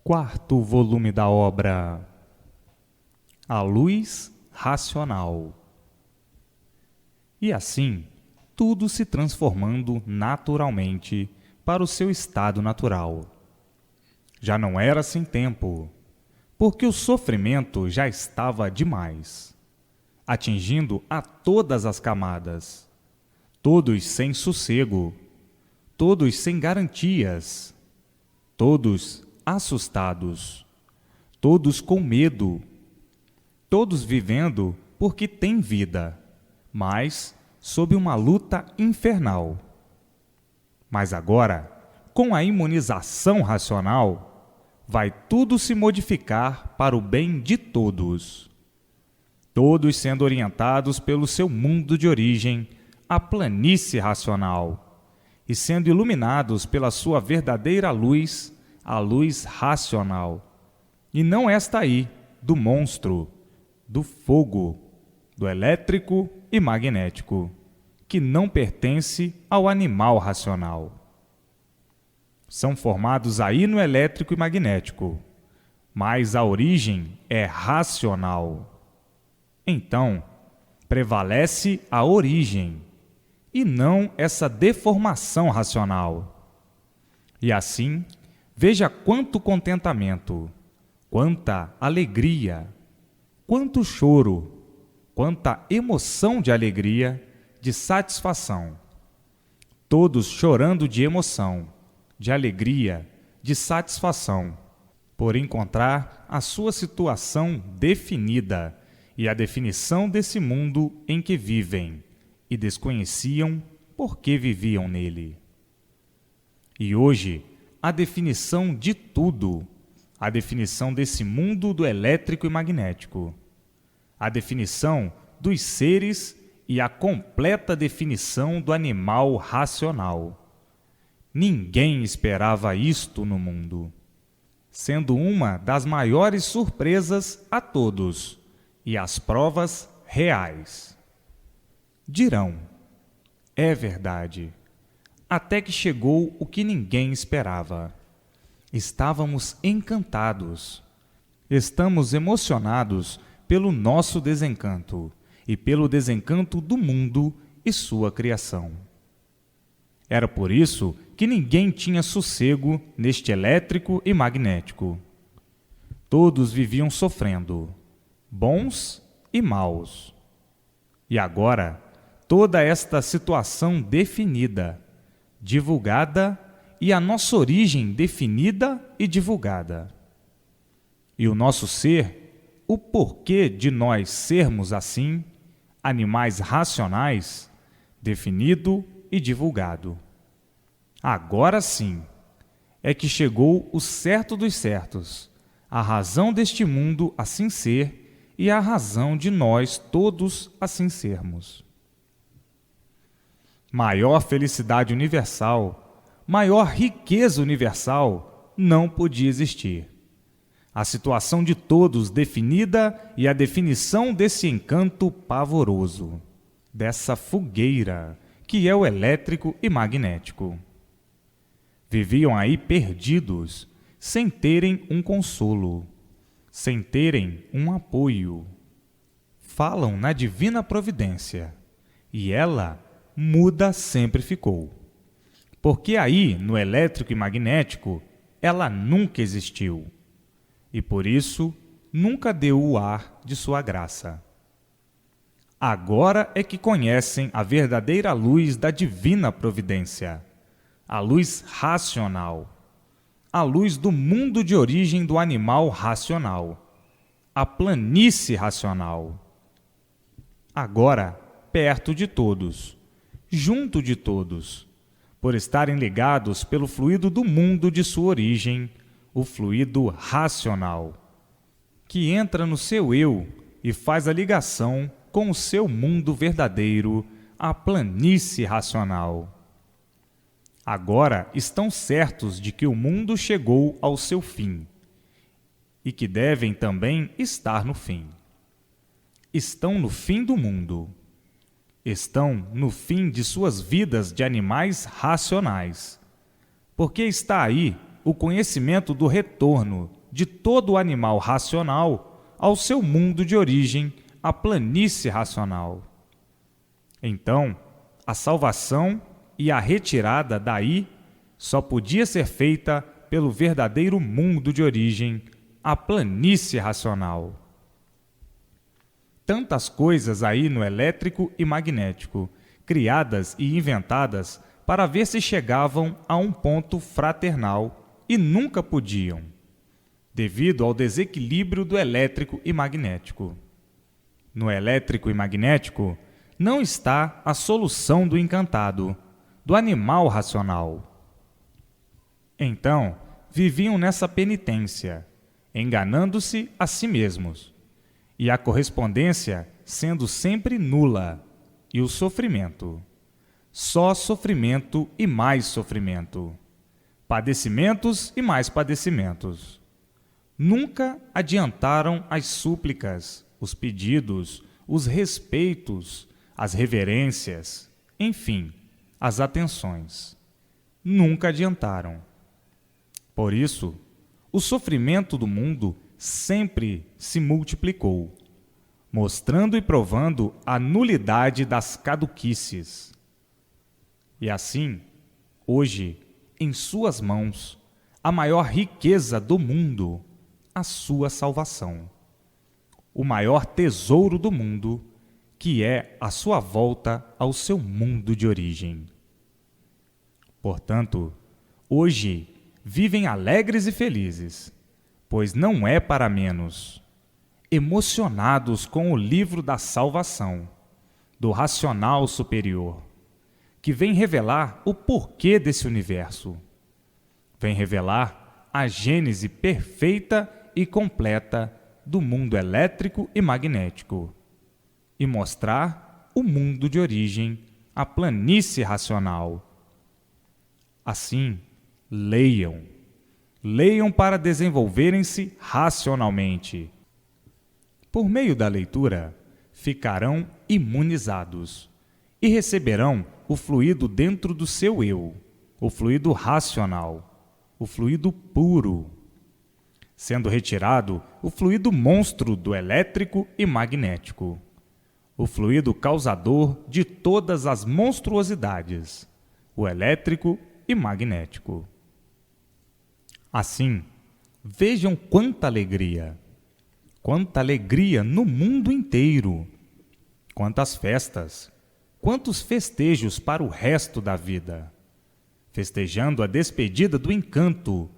Quarto volume da obra A Luz Racional. E assim, tudo se transformando naturalmente para o seu estado natural. Já não era sem tempo, porque o sofrimento já estava demais, atingindo a todas as camadas, todos sem sossego, todos sem garantias, todos assustados, todos com medo, todos vivendo porque têm vida, mas sob uma luta infernal. Mas agora, com a imunização racional, vai tudo se modificar para o bem de todos. Todos sendo orientados pelo seu mundo de origem, a planície racional, e sendo iluminados pela sua verdadeira luz, a luz racional, e não esta aí, do monstro, do fogo, do elétrico e magnético, que não pertence ao animal racional. São formados aí no elétrico e magnético, mas a origem é racional. Então, prevalece a origem, e não essa deformação racional. E assim, veja quanto contentamento, quanta alegria, quanto choro, quanta emoção de alegria, de satisfação. Todos chorando de emoção, de alegria, de satisfação, por encontrar a sua situação definida e a definição desse mundo em que vivem e desconheciam por que viviam nele. E hoje, a definição de tudo, a definição desse mundo do elétrico e magnético, a definição dos seres e a completa definição do animal racional. Ninguém esperava isto no mundo, sendo uma das maiores surpresas a todos e as provas reais. Dirão, é verdade. Até que chegou o que ninguém esperava. Estávamos encantados. Estamos emocionados pelo nosso desencanto e pelo desencanto do mundo e sua criação. Era por isso que ninguém tinha sossego neste elétrico e magnético. Todos viviam sofrendo, bons e maus. E agora, toda esta situação definida, divulgada, e a nossa origem definida e divulgada. E o nosso ser, o porquê de nós sermos assim, animais racionais, definido e divulgado. Agora sim, é que chegou o certo dos certos, a razão deste mundo assim ser e a razão de nós todos assim sermos. Maior felicidade universal, maior riqueza universal não podia existir. A situação de todos definida e a definição desse encanto pavoroso, dessa fogueira que é o elétrico e magnético. Viviam aí perdidos, sem terem um consolo, sem terem um apoio. Falam na divina providência, e ela muda sempre ficou. Porque aí, no elétrico e magnético, ela nunca existiu. E por isso, nunca deu o ar de sua graça. Agora é que conhecem a verdadeira luz da divina providência, a luz racional, a luz do mundo de origem do animal racional, a planície racional. Agora, perto de todos, junto de todos, por estarem ligados pelo fluido do mundo de sua origem, o fluido racional, que entra no seu eu e faz a ligação com o seu mundo verdadeiro, a planície racional. Agora estão certos de que o mundo chegou ao seu fim e que devem também estar no fim. Estão no fim do mundo. Estão no fim de suas vidas de animais racionais, porque está aí o conhecimento do retorno de todo animal racional ao seu mundo de origem, a planície racional. Então, a salvação e a retirada daí só podia ser feita pelo verdadeiro mundo de origem, a planície racional. Tantas coisas aí no elétrico e magnético, criadas e inventadas para ver se chegavam a um ponto fraternal e nunca podiam, devido ao desequilíbrio do elétrico e magnético. No elétrico e magnético não está a solução do encantado, do animal racional. Então, viviam nessa penitência, enganando-se a si mesmos, e a correspondência sendo sempre nula, e o sofrimento. Só sofrimento e mais sofrimento. Padecimentos e mais padecimentos. Nunca adiantaram as súplicas, os pedidos, os respeitos, as reverências, enfim, as atenções. Nunca adiantaram. Por isso, o sofrimento do mundo sempre se multiplicou, mostrando e provando a nulidade das caduquices. E assim, hoje, em suas mãos, a maior riqueza do mundo, a sua salvação. O maior tesouro do mundo, que é a sua volta ao seu mundo de origem. Portanto, hoje vivem alegres e felizes, pois não é para menos, emocionados com o livro da salvação, do racional superior, que vem revelar o porquê desse universo. Vem revelar a gênese perfeita e completa do mundo elétrico e magnético, e mostrar o mundo de origem, a planície racional. Assim, leiam. Leiam para desenvolverem-se racionalmente. Por meio da leitura, ficarão imunizados e receberão o fluido dentro do seu eu, o fluido racional, o fluido puro, sendo retirado o fluido monstro do elétrico e magnético, o fluido causador de todas as monstruosidades, o elétrico e magnético. Assim, vejam quanta alegria no mundo inteiro, quantas festas, quantos festejos para o resto da vida, festejando a despedida do encanto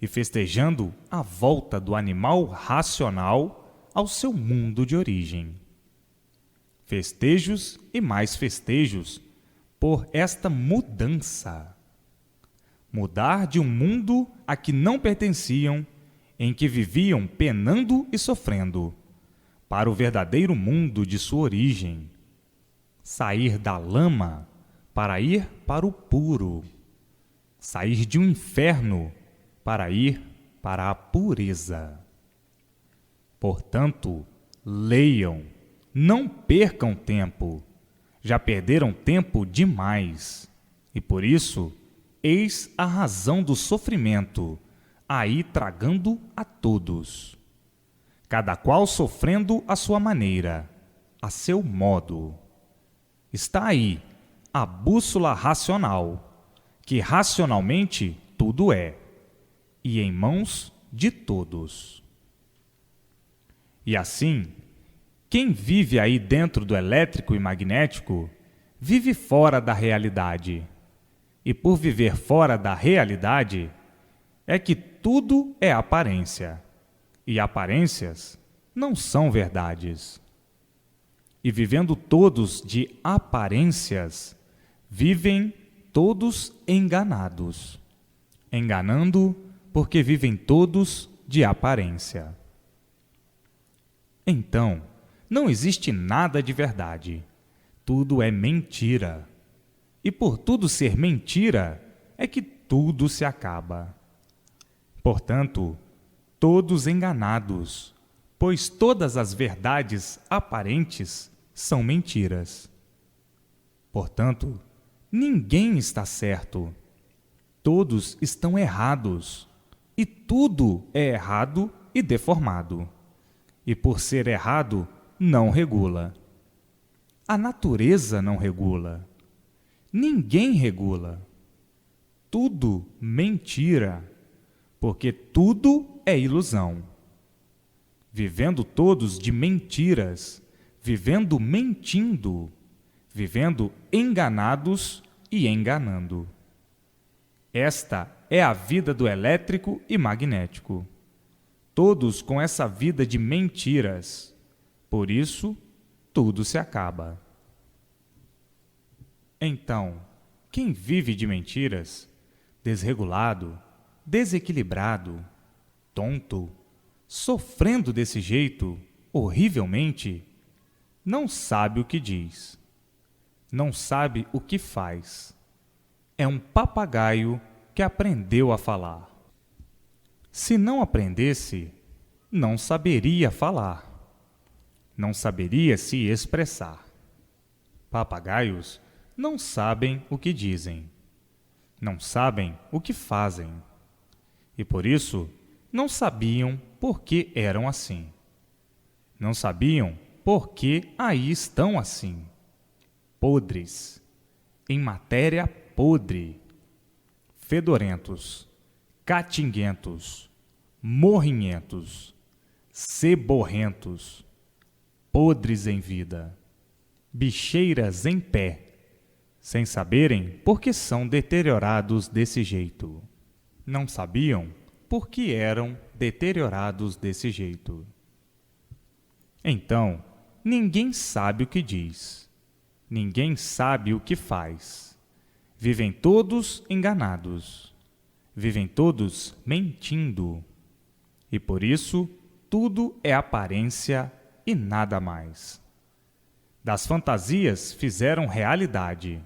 e festejando a volta do animal racional ao seu mundo de origem. Festejos e mais festejos por esta mudança. Mudar de um mundo a que não pertenciam, em que viviam penando e sofrendo, para o verdadeiro mundo de sua origem. Sair da lama para ir para o puro. Sair de um inferno para ir para a pureza. Portanto, leiam, não percam tempo. Já perderam tempo demais. E por isso, eis a razão do sofrimento, aí tragando a todos. Cada qual sofrendo à sua maneira, a seu modo. Está aí a bússola racional, que racionalmente tudo é, e em mãos de todos. E assim, quem vive aí dentro do elétrico e magnético, vive fora da realidade. E por viver fora da realidade, é que tudo é aparência, e aparências não são verdades. E vivendo todos de aparências, vivem todos enganados, enganando porque vivem todos de aparência. Então, não existe nada de verdade, tudo é mentira. E por tudo ser mentira, é que tudo se acaba. Portanto, todos enganados, pois todas as verdades aparentes são mentiras. Portanto, ninguém está certo. Todos estão errados, e tudo é errado e deformado. E por ser errado, não regula. A natureza não regula. Ninguém regula. Tudo mentira, porque tudo é ilusão. Vivendo todos de mentiras, vivendo mentindo, vivendo enganados e enganando. Esta é a vida do elétrico e magnético. Todos com essa vida de mentiras. Por isso, tudo se acaba. Então, quem vive de mentiras, desregulado, desequilibrado, tonto, sofrendo desse jeito, horrivelmente, não sabe o que diz, não sabe o que faz. É um papagaio que aprendeu a falar. Se não aprendesse, não saberia falar, não saberia se expressar. Papagaios não sabem o que dizem, não sabem o que fazem, e por isso não sabiam por que eram assim. Não sabiam por que aí estão assim, podres, em matéria podre, fedorentos, catinguentos, morrinhentos, ceborrentos, podres em vida, bicheiras em pé, sem saberem por que são deteriorados desse jeito. Não sabiam por que eram deteriorados desse jeito. Então, ninguém sabe o que diz, ninguém sabe o que faz. Vivem todos enganados, vivem todos mentindo, e por isso tudo é aparência e nada mais. Das fantasias fizeram realidade,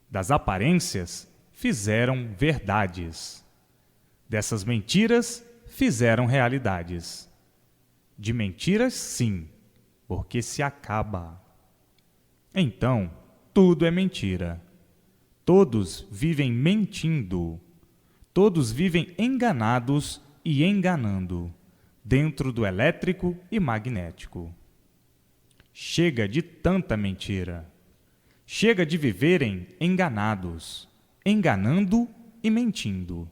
das aparências fizeram verdades, dessas mentiras fizeram realidades. De mentiras, sim, porque se acaba. Então, tudo é mentira. Todos vivem mentindo. Todos vivem enganados e enganando, dentro do elétrico e magnético. Chega de tanta mentira. Chega de viverem enganados, enganando e mentindo.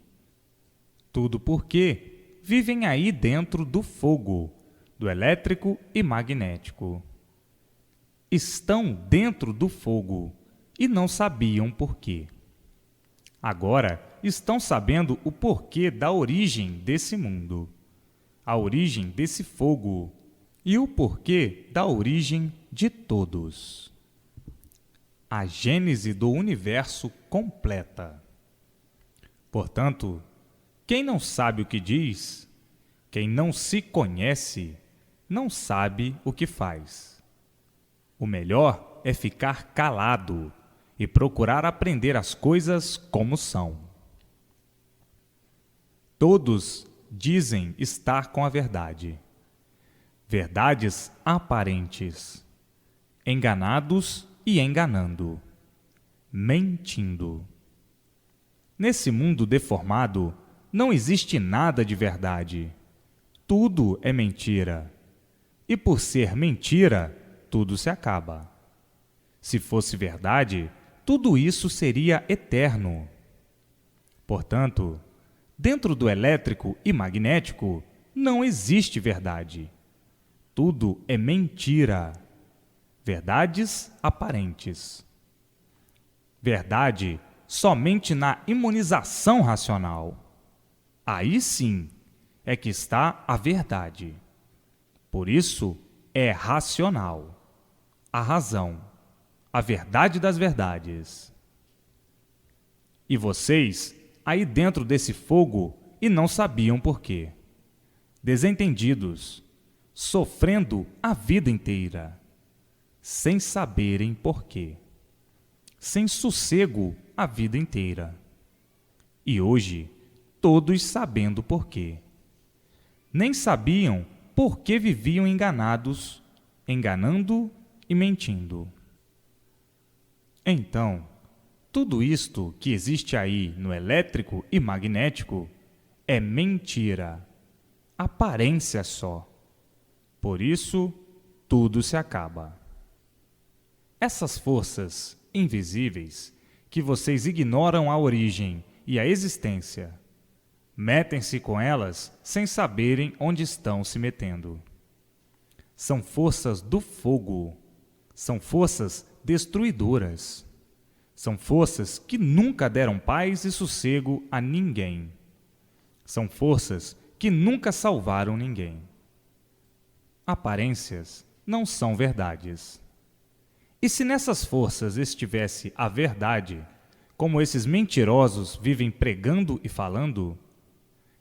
Tudo porque vivem aí dentro do fogo, do elétrico e magnético. Estão dentro do fogo e não sabiam por quê. Agora estão sabendo o porquê da origem desse mundo, a origem desse fogo e o porquê da origem de todos. A gênese do universo completa. Portanto, quem não sabe o que diz, quem não se conhece, não sabe o que faz. O melhor é ficar calado e procurar aprender as coisas como são. Todos dizem estar com a verdade. Verdades aparentes, enganados e enganando, mentindo. Nesse mundo deformado, não existe nada de verdade. Tudo é mentira. E por ser mentira, tudo se acaba. Se fosse verdade, tudo isso seria eterno. Portanto, dentro do elétrico e magnético, não existe verdade. Tudo é mentira. Verdades aparentes. Verdade somente na imunização racional. Aí sim é que está a verdade. Por isso é racional. A razão. A verdade das verdades. E vocês, aí dentro desse fogo, e não sabiam por quê. Desentendidos, sofrendo a vida inteira, sem saberem por quê. Sem sossego a vida inteira. E hoje, todos sabendo por quê. Nem sabiam por que viviam enganados, enganando e mentindo. Então, tudo isto que existe aí no elétrico e magnético é mentira, aparência só. Por isso, tudo se acaba. Essas forças invisíveis, que vocês ignoram a origem e a existência, metem-se com elas sem saberem onde estão se metendo. São forças do fogo, são forças destruidoras, são forças que nunca deram paz e sossego a ninguém. São forças que nunca salvaram ninguém. Aparências não são verdades. E se nessas forças estivesse a verdade, como esses mentirosos vivem pregando e falando,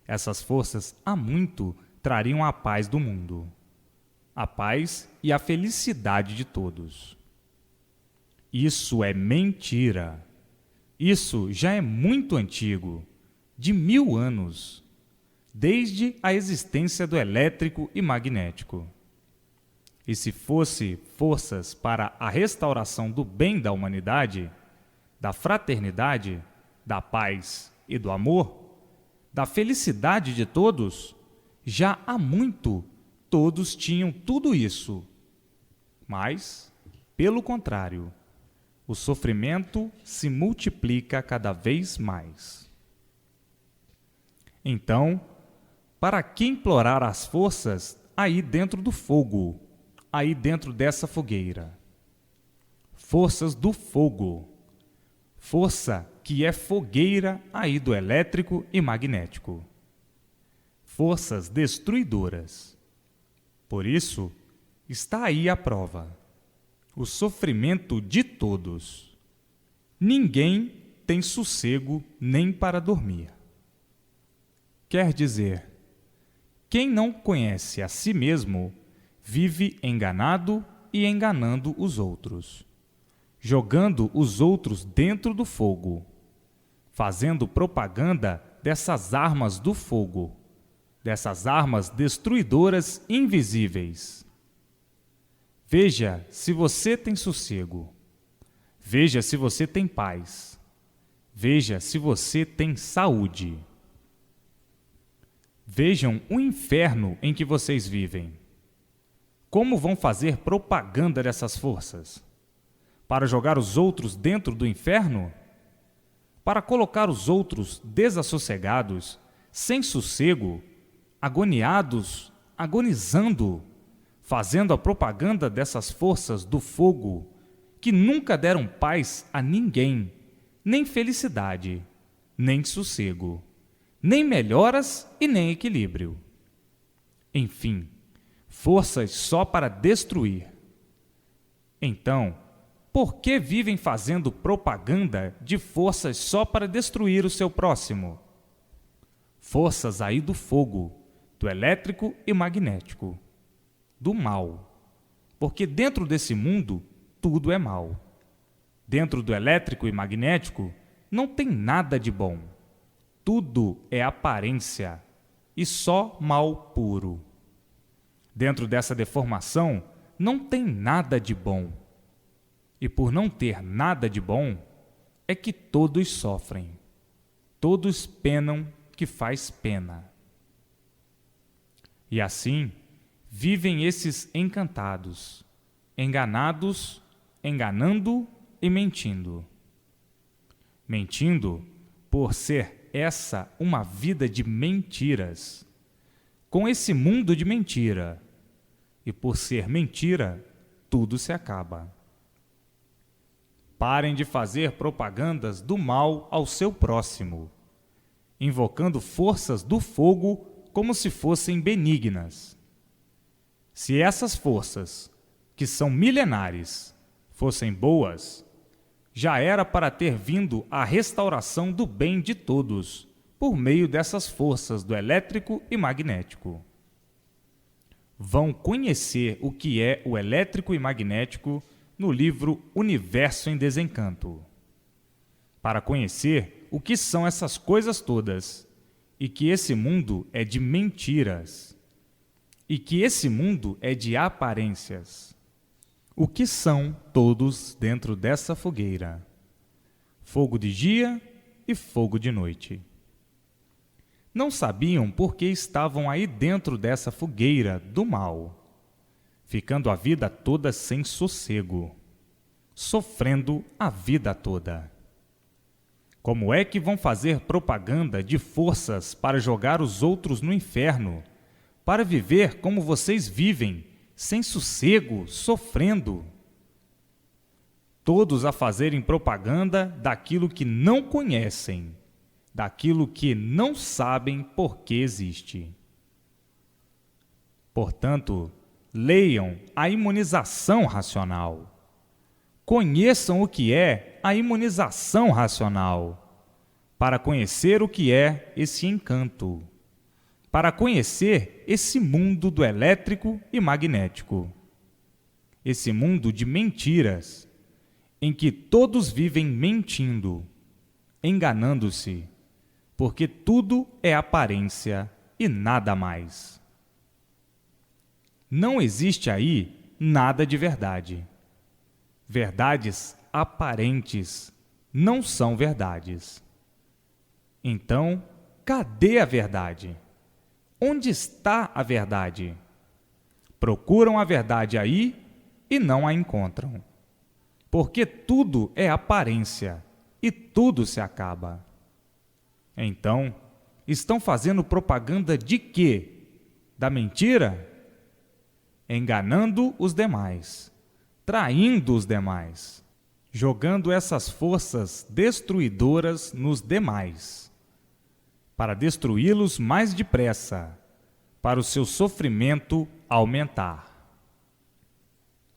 essas forças há muito trariam a paz do mundo, a paz e a felicidade de todos. Isso é mentira. Isso já é muito antigo, de 1000 anos, desde a existência do elétrico e magnético. E se fosse forças para a restauração do bem da humanidade, da fraternidade, da paz e do amor, da felicidade de todos, já há muito todos tinham tudo isso. Mas, pelo contrário, o sofrimento se multiplica cada vez mais. Então, para que implorar as forças aí dentro do fogo, aí dentro dessa fogueira? Forças do fogo, força que é fogueira aí do elétrico e magnético. Forças destruidoras. Por isso, está aí a prova. O sofrimento de todos. Ninguém tem sossego nem para dormir. Quer dizer, quem não conhece a si mesmo vive enganado e enganando os outros, jogando os outros dentro do fogo, fazendo propaganda dessas armas do fogo, dessas armas destruidoras invisíveis. Veja se você tem sossego. Veja se você tem paz. Veja se você tem saúde. Vejam o inferno em que vocês vivem. Como vão fazer propaganda dessas forças? Para jogar os outros dentro do inferno? Para colocar os outros desassossegados, sem sossego, agoniados, agonizando, fazendo a propaganda dessas forças do fogo, que nunca deram paz a ninguém, nem felicidade, nem sossego, nem melhoras e nem equilíbrio. Enfim, forças só para destruir. Então, por que vivem fazendo propaganda de forças só para destruir o seu próximo? Forças aí do fogo, do elétrico e magnético, do mal. Porque dentro desse mundo, tudo é mal. Dentro do elétrico e magnético, não tem nada de bom. Tudo é aparência e só mal puro. Dentro dessa deformação, não tem nada de bom. E por não ter nada de bom, é que todos sofrem. Todos penam que faz pena. E assim, vivem esses encantados, enganados, enganando e mentindo. Mentindo por ser essa uma vida de mentiras, com esse mundo de mentira. E por ser mentira, tudo se acaba. Parem de fazer propagandas do mal ao seu próximo, invocando forças do fogo como se fossem benignas. Se essas forças, que são milenares, fossem boas, já era para ter vindo a restauração do bem de todos, por meio dessas forças do elétrico e magnético. Vão conhecer o que é o elétrico e magnético no livro Universo em Desencanto. Para conhecer o que são essas coisas todas, e que esse mundo é de mentiras, e que esse mundo é de aparências. O que são todos dentro dessa fogueira? Fogo de dia e fogo de noite. Não sabiam por que estavam aí dentro dessa fogueira do mal, ficando a vida toda sem sossego, sofrendo a vida toda. Como é que vão fazer propaganda de forças para jogar os outros no inferno, para viver como vocês vivem, sem sossego, sofrendo? Todos a fazerem propaganda daquilo que não conhecem, daquilo que não sabem por que existe. Portanto, leiam a imunização racional. Conheçam o que é a imunização racional, para conhecer o que é esse encanto, para conhecer esse mundo do elétrico e magnético, esse mundo de mentiras, em que todos vivem mentindo, enganando-se, porque tudo é aparência e nada mais. Não existe aí nada de verdade. Verdades aparentes não são verdades. Então, cadê a verdade? Onde está a verdade? Procuram a verdade aí e não a encontram. Porque tudo é aparência e tudo se acaba. Então, estão fazendo propaganda de quê? Da mentira? Enganando os demais, traindo os demais, jogando essas forças destruidoras nos demais, para destruí-los mais depressa, para o seu sofrimento aumentar.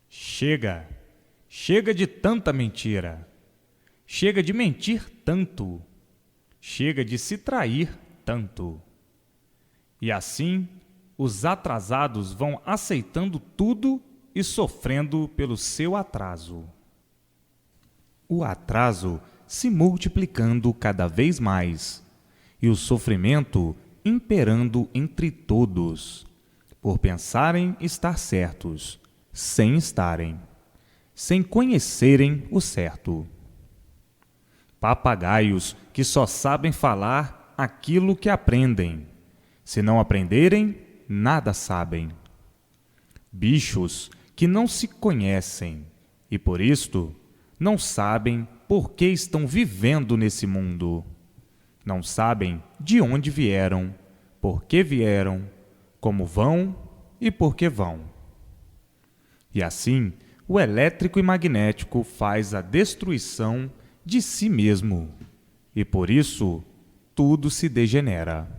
Chega! Chega de tanta mentira! Chega de mentir tanto! Chega de se trair tanto! E assim, os atrasados vão aceitando tudo e sofrendo pelo seu atraso. O atraso se multiplicando cada vez mais, e o sofrimento imperando entre todos, por pensarem estar certos, sem estarem, sem conhecerem o certo. Papagaios que só sabem falar aquilo que aprendem. Se não aprenderem, nada sabem. Bichos que não se conhecem e, por isto, não sabem por que estão vivendo nesse mundo. Não sabem de onde vieram, por que vieram, como vão e por que vão. E assim, o elétrico e magnético faz a destruição de si mesmo, e por isso tudo se degenera.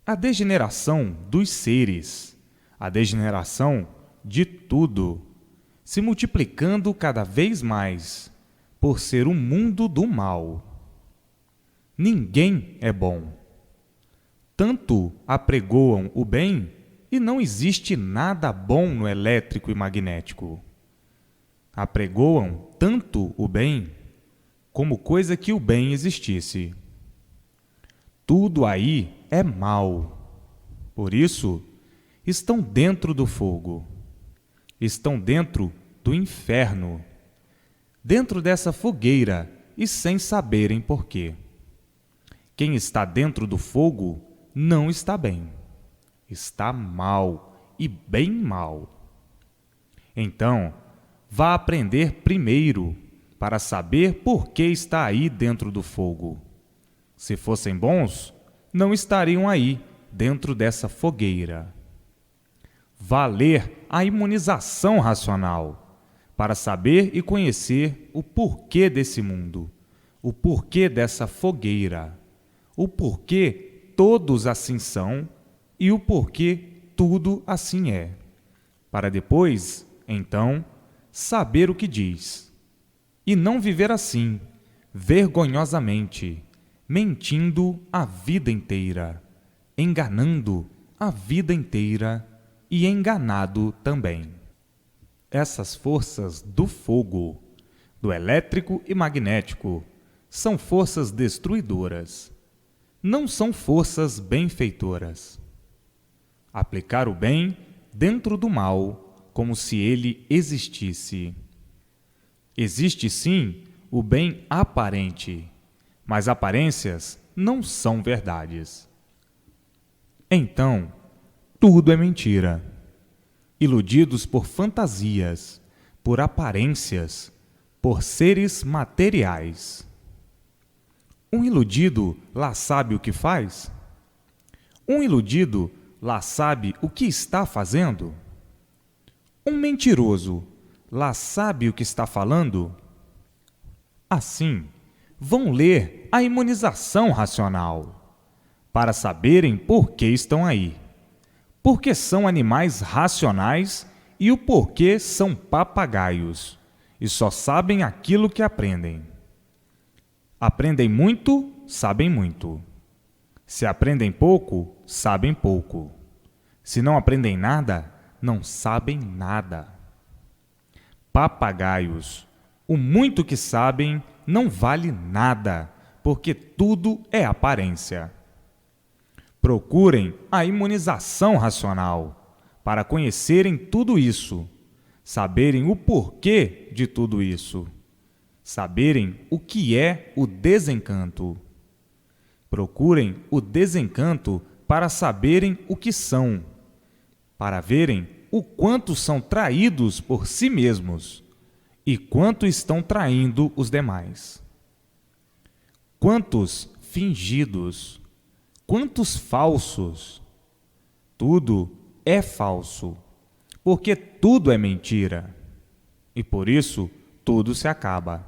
A degeneração dos seres, a degeneração de tudo, se multiplicando cada vez mais, por ser um mundo do mal. Ninguém é bom. Tanto apregoam o bem e não existe nada bom no elétrico e magnético. Apregoam tanto o bem como coisa que o bem existisse. Tudo aí é mal. Por isso, estão dentro do fogo. Estão dentro do inferno. Dentro dessa fogueira e sem saberem por quê. Quem está dentro do fogo não está bem. Está mal e bem mal. Então, vá aprender primeiro para saber por que está aí dentro do fogo. Se fossem bons, não estariam aí dentro dessa fogueira. Vá ler a imunização racional para saber e conhecer o porquê desse mundo, o porquê dessa fogueira, o porquê todos assim são e o porquê tudo assim é, para depois, então, saber o que diz, e não viver assim, vergonhosamente, mentindo a vida inteira, enganando a vida inteira e enganado também. Essas forças do fogo, do elétrico e magnético, são forças destruidoras, não são forças benfeitoras. Aplicar o bem dentro do mal, como se ele existisse. Existe sim o bem aparente, mas aparências não são verdades. Então, tudo é mentira. Iludidos por fantasias, por aparências, por seres materiais. Um iludido lá sabe o que faz? Um iludido lá sabe o que está fazendo? Um mentiroso lá sabe o que está falando? Assim, vão ler a imunização racional, para saberem por que estão aí, porque são animais racionais e o porquê são papagaios, e só sabem aquilo que aprendem. Aprendem muito, sabem muito. Se aprendem pouco, sabem pouco. Se não aprendem nada, não sabem nada. Papagaios, o muito que sabem não vale nada, porque tudo é aparência. Procurem a imunização racional para conhecerem tudo isso, saberem o porquê de tudo isso, saberem o que é o desencanto. Procurem o desencanto para saberem o que são, para verem o quanto são traídos por si mesmos e quanto estão traindo os demais. Quantos fingidos, quantos falsos. Tudo é falso, porque tudo é mentira, e por isso tudo se acaba.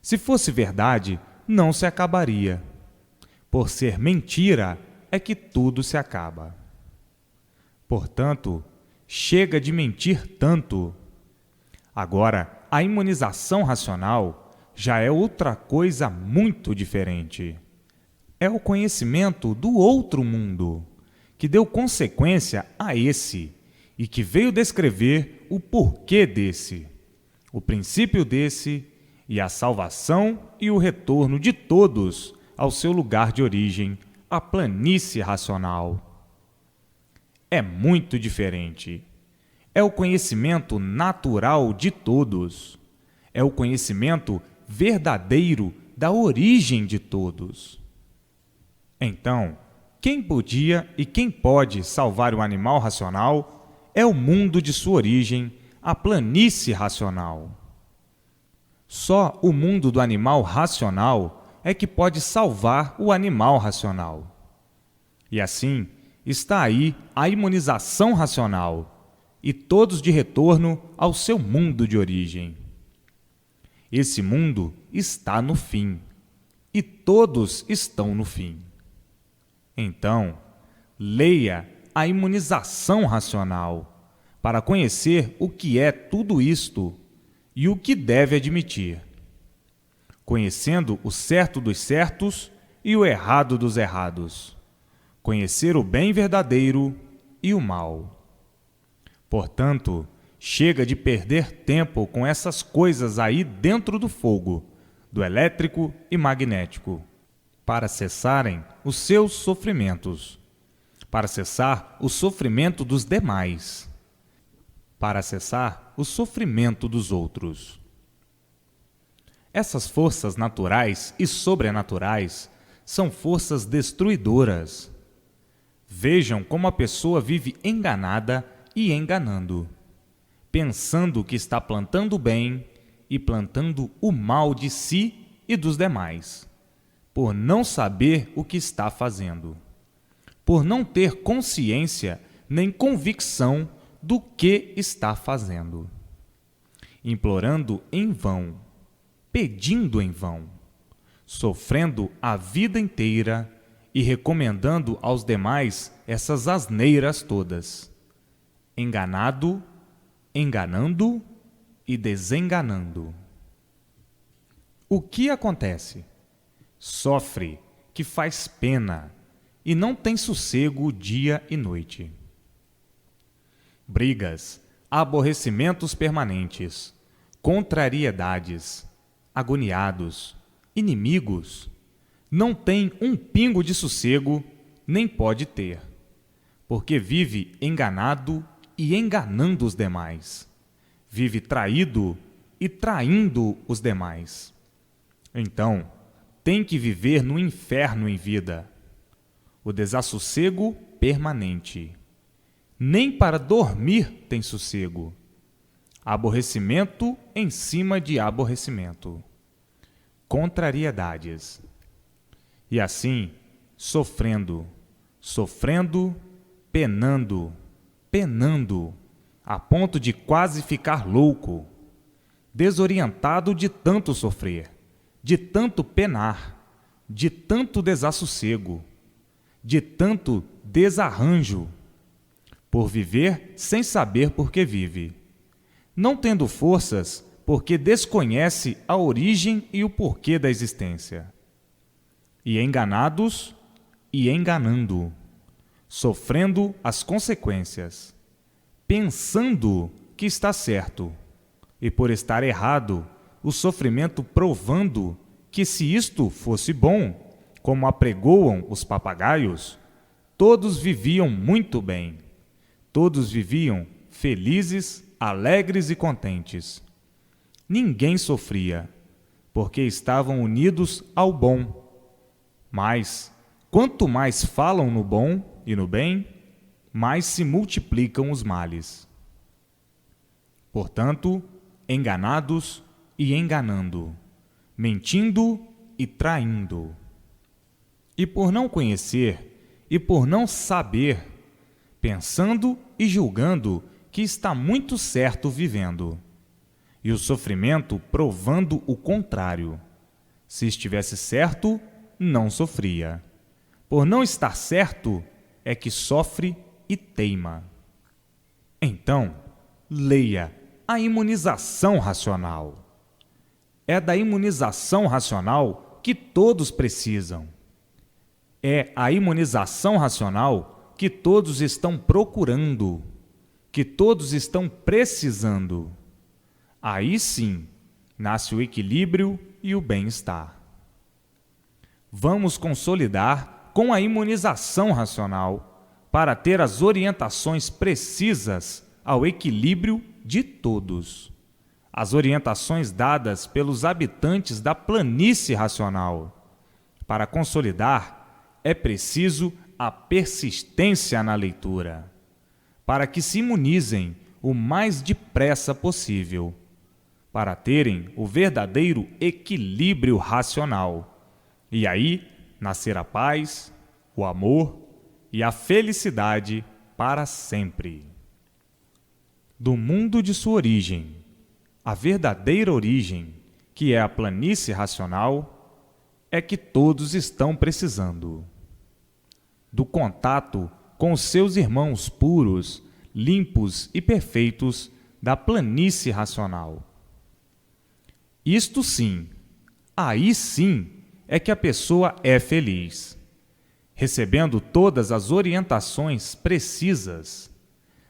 Se fosse verdade, não se acabaria. Por ser mentira, é que tudo se acaba. Portanto, chega de mentir tanto. Agora, a imunização racional já é outra coisa muito diferente. É o conhecimento do outro mundo, que deu consequência a esse e que veio descrever o porquê desse, o princípio desse e a salvação e o retorno de todos ao seu lugar de origem, a planície racional. É muito diferente. É o conhecimento natural de todos. É o conhecimento verdadeiro da origem de todos. Então, quem podia e quem pode salvar o animal racional é o mundo de sua origem, a planície racional. Só o mundo do animal racional é que pode salvar o animal racional. E assim, está aí a imunização racional, e todos de retorno ao seu mundo de origem. Esse mundo está no fim, e todos estão no fim. Então, leia a imunização racional para conhecer o que é tudo isto e o que deve admitir, conhecendo o certo dos certos e o errado dos errados, conhecer o bem verdadeiro e o mal. Portanto, chega de perder tempo com essas coisas aí dentro do fogo, do elétrico e magnético, para cessarem os seus sofrimentos, para cessar o sofrimento dos demais, para cessar o sofrimento dos outros. Essas forças naturais e sobrenaturais são forças destruidoras. Vejam como a pessoa vive enganada e enganando, pensando que está plantando o bem e plantando o mal de si e dos demais, por não saber o que está fazendo, por não ter consciência nem convicção do que está fazendo, implorando em vão, pedindo em vão, sofrendo a vida inteira e recomendando aos demais essas asneiras todas, enganado, enganando e desenganando. O que acontece? Sofre, que faz pena, e não tem sossego dia e noite. Brigas, aborrecimentos permanentes, contrariedades, agoniados, inimigos, não tem um pingo de sossego, nem pode ter, porque vive enganado e enganando os demais, vive traído e traindo os demais. Então, tem que viver no inferno em vida, o desassossego permanente. Nem para dormir tem sossego, aborrecimento em cima de aborrecimento, contrariedades. E assim, sofrendo, penando, a ponto de quase ficar louco, desorientado de tanto sofrer, de tanto penar, de tanto desassossego, de tanto desarranjo, por viver sem saber por que vive, não tendo forças porque desconhece a origem e o porquê da existência. E enganados e enganando, sofrendo as consequências, pensando que está certo, e por estar errado, o sofrimento provando que se isto fosse bom, como apregoam os papagaios, todos viviam muito bem, todos viviam felizes, alegres e contentes. Ninguém sofria, porque estavam unidos ao bom. Mas, quanto mais falam no bom e no bem, mais se multiplicam os males. Portanto, enganados e enganando, mentindo e traindo. E por não conhecer e por não saber, pensando e julgando que está muito certo vivendo, e o sofrimento provando o contrário. Se estivesse certo, não sofria. Por não estar certo, é que sofre e teima. Então, leia a imunização racional. É da imunização racional que todos precisam. É a imunização racional que todos estão procurando, que todos estão precisando. Aí sim, nasce o equilíbrio e o bem-estar. Vamos consolidar com a imunização racional para ter as orientações precisas ao equilíbrio de todos. As orientações dadas pelos habitantes da planície racional. Para consolidar, é preciso a persistência na leitura, para que se imunizem o mais depressa possível, para terem o verdadeiro equilíbrio racional. E aí nascer a paz, o amor e a felicidade para sempre. Do mundo de sua origem, a verdadeira origem, que é a planície racional, é que todos estão precisando. Do contato com os seus irmãos puros, limpos e perfeitos da planície racional. Isto sim, aí sim, é que a pessoa é feliz, recebendo todas as orientações precisas,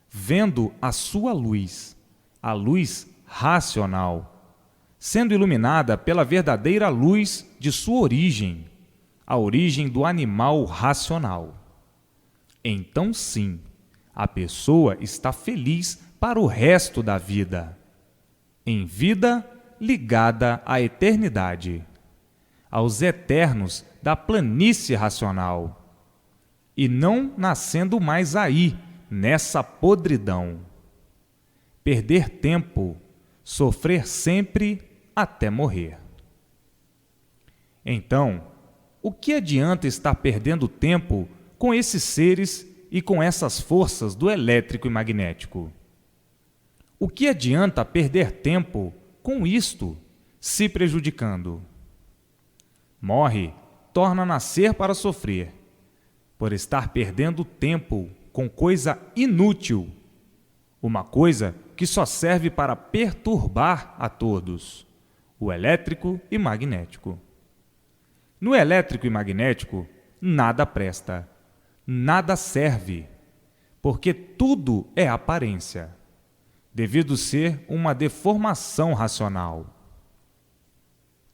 vendo a sua luz, a luz racional, sendo iluminada pela verdadeira luz de sua origem, a origem do animal racional. Então sim, a pessoa está feliz para o resto da vida, em vida ligada à eternidade, aos eternos da planície racional, e não nascendo mais aí, nessa podridão. Perder tempo, sofrer sempre até morrer. Então, o que adianta estar perdendo tempo com esses seres e com essas forças do elétrico e magnético? O que adianta perder tempo com isto, se prejudicando? Morre, torna a nascer para sofrer, por estar perdendo tempo com coisa inútil, uma coisa que só serve para perturbar a todos, o elétrico e magnético. No elétrico e magnético, nada presta, nada serve, porque tudo é aparência, devido ser uma deformação racional.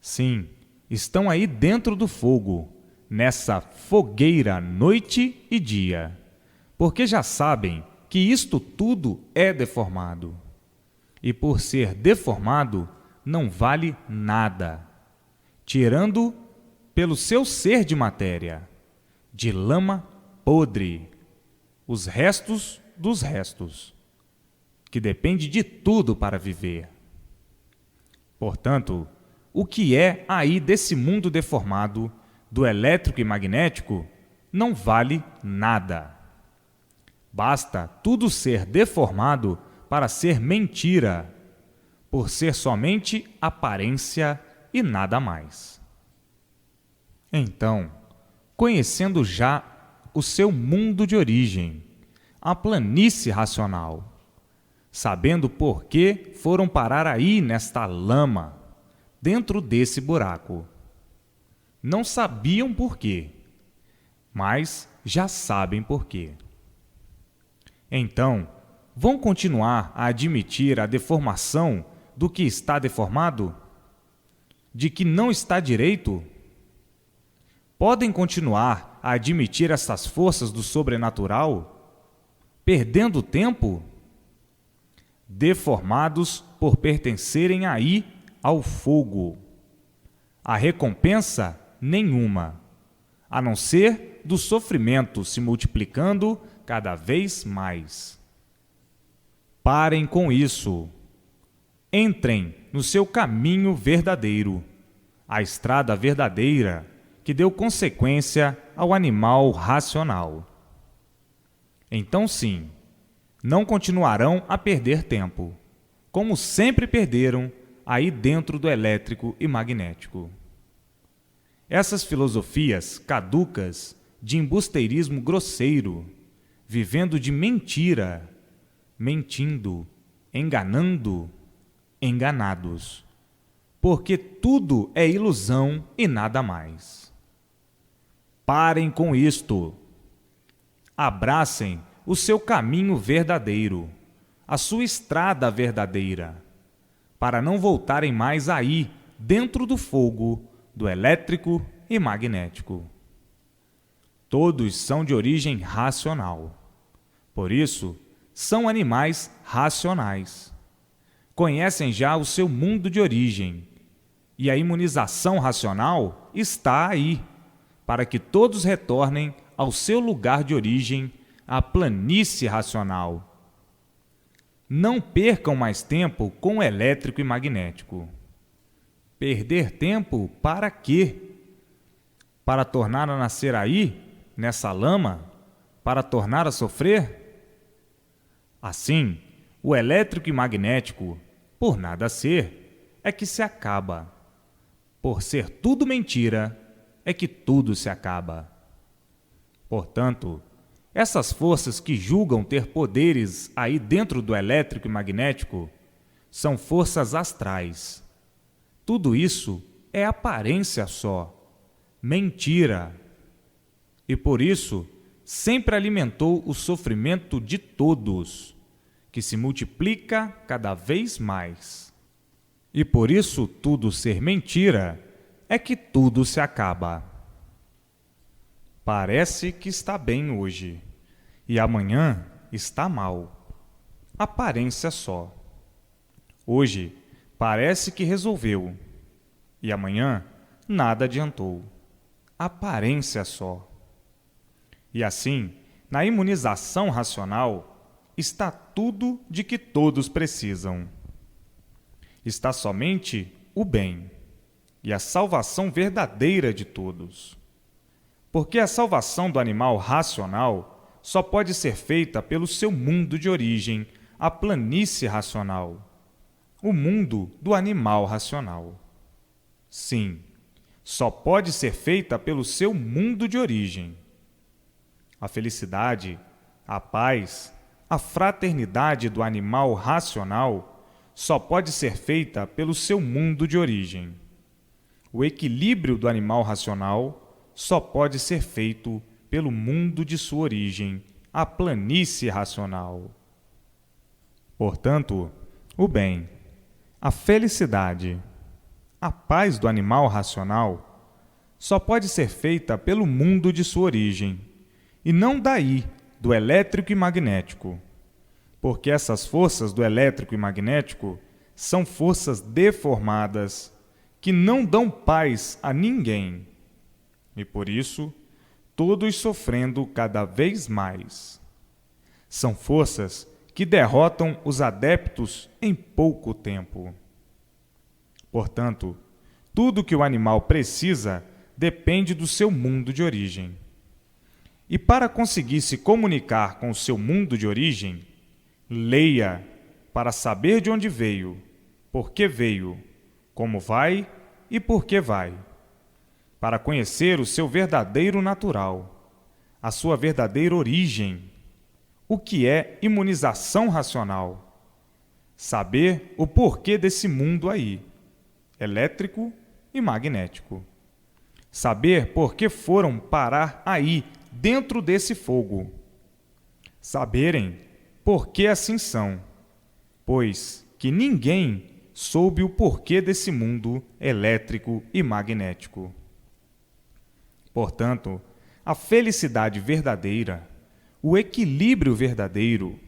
Sim, estão aí dentro do fogo, nessa fogueira noite e dia, porque já sabem que isto tudo é deformado. E por ser deformado, não vale nada, tirando pelo seu ser de matéria, de lama podre, os restos dos restos, que depende de tudo para viver. Portanto, o que é aí desse mundo deformado, do elétrico e magnético, não vale nada. Basta tudo ser deformado para ser mentira, por ser somente aparência e nada mais. Então, conhecendo já o seu mundo de origem, a planície racional, sabendo por que foram parar aí nesta lama, dentro desse buraco. Não sabiam por quê, mas já sabem por quê. Então, vão continuar a admitir a deformação do que está deformado? De que não está direito? Podem continuar a admitir essas forças do sobrenatural, perdendo tempo? Deformados por pertencerem aí ao fogo. A recompensa nenhuma, a não ser do sofrimento se multiplicando cada vez mais. Parem com isso. Entrem no seu caminho verdadeiro, a estrada verdadeira que deu consequência ao animal racional. Então, sim, não continuarão a perder tempo, como sempre perderam aí dentro do elétrico e magnético. Essas filosofias caducas de embusteirismo grosseiro, vivendo de mentira, mentindo, enganando, enganados, porque tudo é ilusão e nada mais. Parem com isto. Abracem o seu caminho verdadeiro, a sua estrada verdadeira, para não voltarem mais aí, dentro do fogo, do elétrico e magnético. Todos são de origem racional. Por isso, são animais racionais. Conhecem já o seu mundo de origem, e a imunização racional está aí, para que todos retornem ao seu lugar de origem, a planície racional. Não percam mais tempo com o elétrico e magnético. Perder tempo para quê? Para tornar a nascer aí, nessa lama? Para tornar a sofrer? Assim, o elétrico e magnético, por nada ser, é que se acaba. Por ser tudo mentira, é que tudo se acaba. Portanto, essas forças que julgam ter poderes aí dentro do elétrico e magnético são forças astrais. Tudo isso é aparência só, mentira. E por isso, sempre alimentou o sofrimento de todos, que se multiplica cada vez mais. E por isso tudo ser mentira, é que tudo se acaba. Parece que está bem hoje, e amanhã está mal. Aparência só. Hoje parece que resolveu, e amanhã nada adiantou. Aparência só. E assim, na imunização racional, está tudo de que todos precisam. Está somente o bem e a salvação verdadeira de todos. Porque a salvação do animal racional só pode ser feita pelo seu mundo de origem, a planície racional, o mundo do animal racional. Sim, só pode ser feita pelo seu mundo de origem. A felicidade, a paz, a fraternidade do animal racional só pode ser feita pelo seu mundo de origem. O equilíbrio do animal racional só pode ser feito pelo mundo de sua origem, a planície racional. Portanto, o bem, a felicidade, a paz do animal racional só pode ser feita pelo mundo de sua origem, e não daí, do elétrico e magnético, porque essas forças do elétrico e magnético são forças deformadas, que não dão paz a ninguém, e por isso, todos sofrendo cada vez mais. São forças que derrotam os adeptos em pouco tempo. Portanto, tudo que o animal precisa depende do seu mundo de origem. E para conseguir se comunicar com o seu mundo de origem, leia para saber de onde veio, por que veio, como vai e por que vai. Para conhecer o seu verdadeiro natural, a sua verdadeira origem, o que é imunização racional, saber o porquê desse mundo aí, elétrico e magnético. Saber por que foram parar aí, dentro desse fogo. Saberem por que assim são, pois que ninguém soube o porquê desse mundo elétrico e magnético. Portanto, a felicidade verdadeira, o equilíbrio verdadeiro,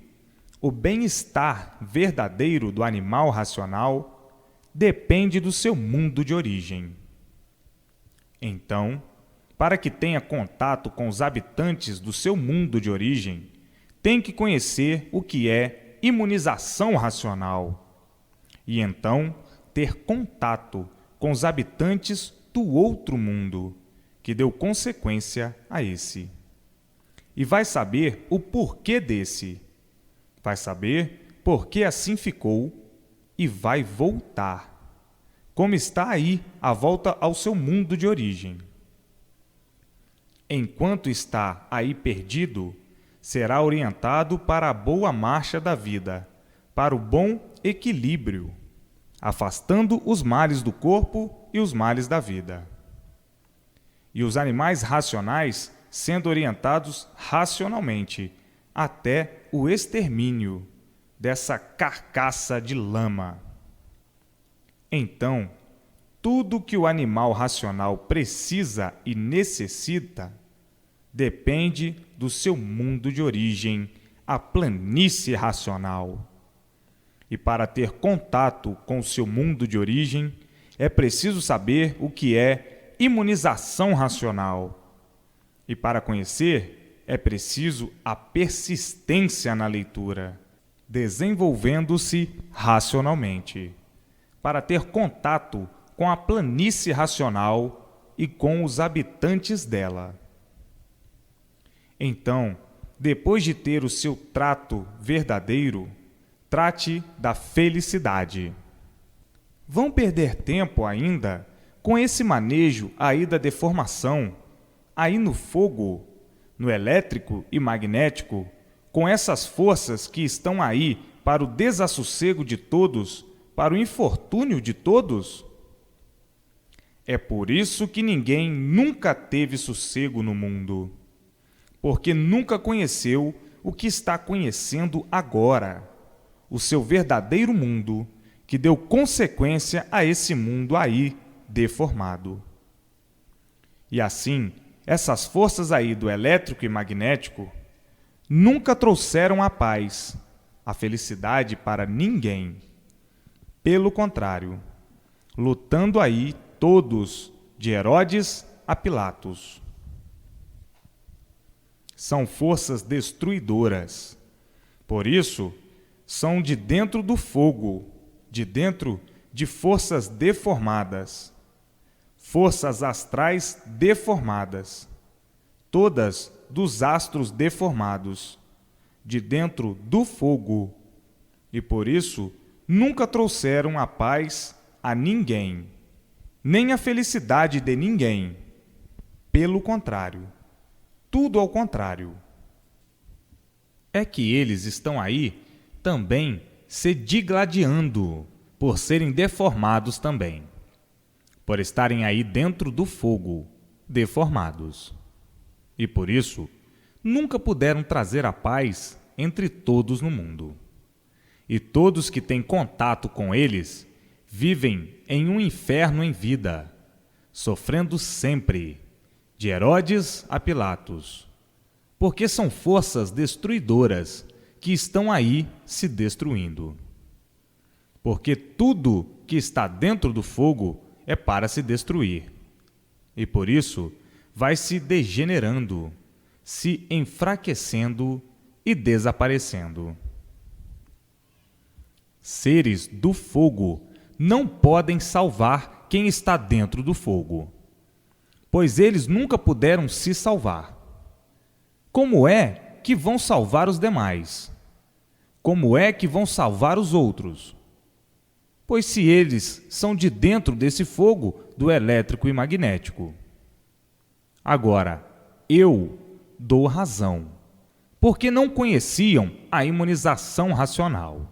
o bem-estar verdadeiro do animal racional depende do seu mundo de origem. Então, para que tenha contato com os habitantes do seu mundo de origem, tem que conhecer o que é imunização racional e então ter contato com os habitantes do outro mundo, que deu consequência a esse. E vai saber o porquê desse. Vai saber por que assim ficou e vai voltar, como está aí a volta ao seu mundo de origem. Enquanto está aí perdido, será orientado para a boa marcha da vida, para o bom equilíbrio, afastando os males do corpo e os males da vida. E os animais racionais sendo orientados racionalmente até o extermínio dessa carcaça de lama. Então, tudo que o animal racional precisa e necessita depende do seu mundo de origem, a planície racional. E para ter contato com o seu mundo de origem, é preciso saber o que é imunização racional. E para conhecer, é preciso a persistência na leitura, desenvolvendo-se racionalmente, para ter contato com a planície racional e com os habitantes dela. Então, depois de ter o seu trato verdadeiro, trate da felicidade. Vão perder tempo ainda com esse manejo aí da deformação, aí no fogo, no elétrico e magnético, com essas forças que estão aí para o desassossego de todos, para o infortúnio de todos? É por isso que ninguém nunca teve sossego no mundo, porque nunca conheceu o que está conhecendo agora, o seu verdadeiro mundo, que deu consequência a esse mundo aí deformado. E assim, essas forças aí do elétrico e magnético nunca trouxeram a paz, a felicidade para ninguém. Pelo contrário, lutando aí todos, de Herodes a Pilatos. São forças destruidoras. Por isso, são de dentro do fogo, de dentro de forças deformadas, forças astrais deformadas, todas dos astros deformados, de dentro do fogo, e por isso nunca trouxeram a paz a ninguém, nem a felicidade de ninguém. Pelo contrário, tudo ao contrário. É que eles estão aí também se digladiando por serem deformados também, por estarem aí dentro do fogo, deformados. E por isso, nunca puderam trazer a paz entre todos no mundo. E todos que têm contato com eles vivem em um inferno em vida, sofrendo sempre, de Herodes a Pilatos, porque são forças destruidoras que estão aí se destruindo. Porque tudo que está dentro do fogo é para se destruir. E por isso, vai se degenerando, se enfraquecendo e desaparecendo. Seres do fogo não podem salvar quem está dentro do fogo, pois eles nunca puderam se salvar. Como é que vão salvar os demais? Como é que vão salvar os outros? Pois se eles são de dentro desse fogo do elétrico e magnético. Agora, eu dou razão, porque não conheciam a imunização racional.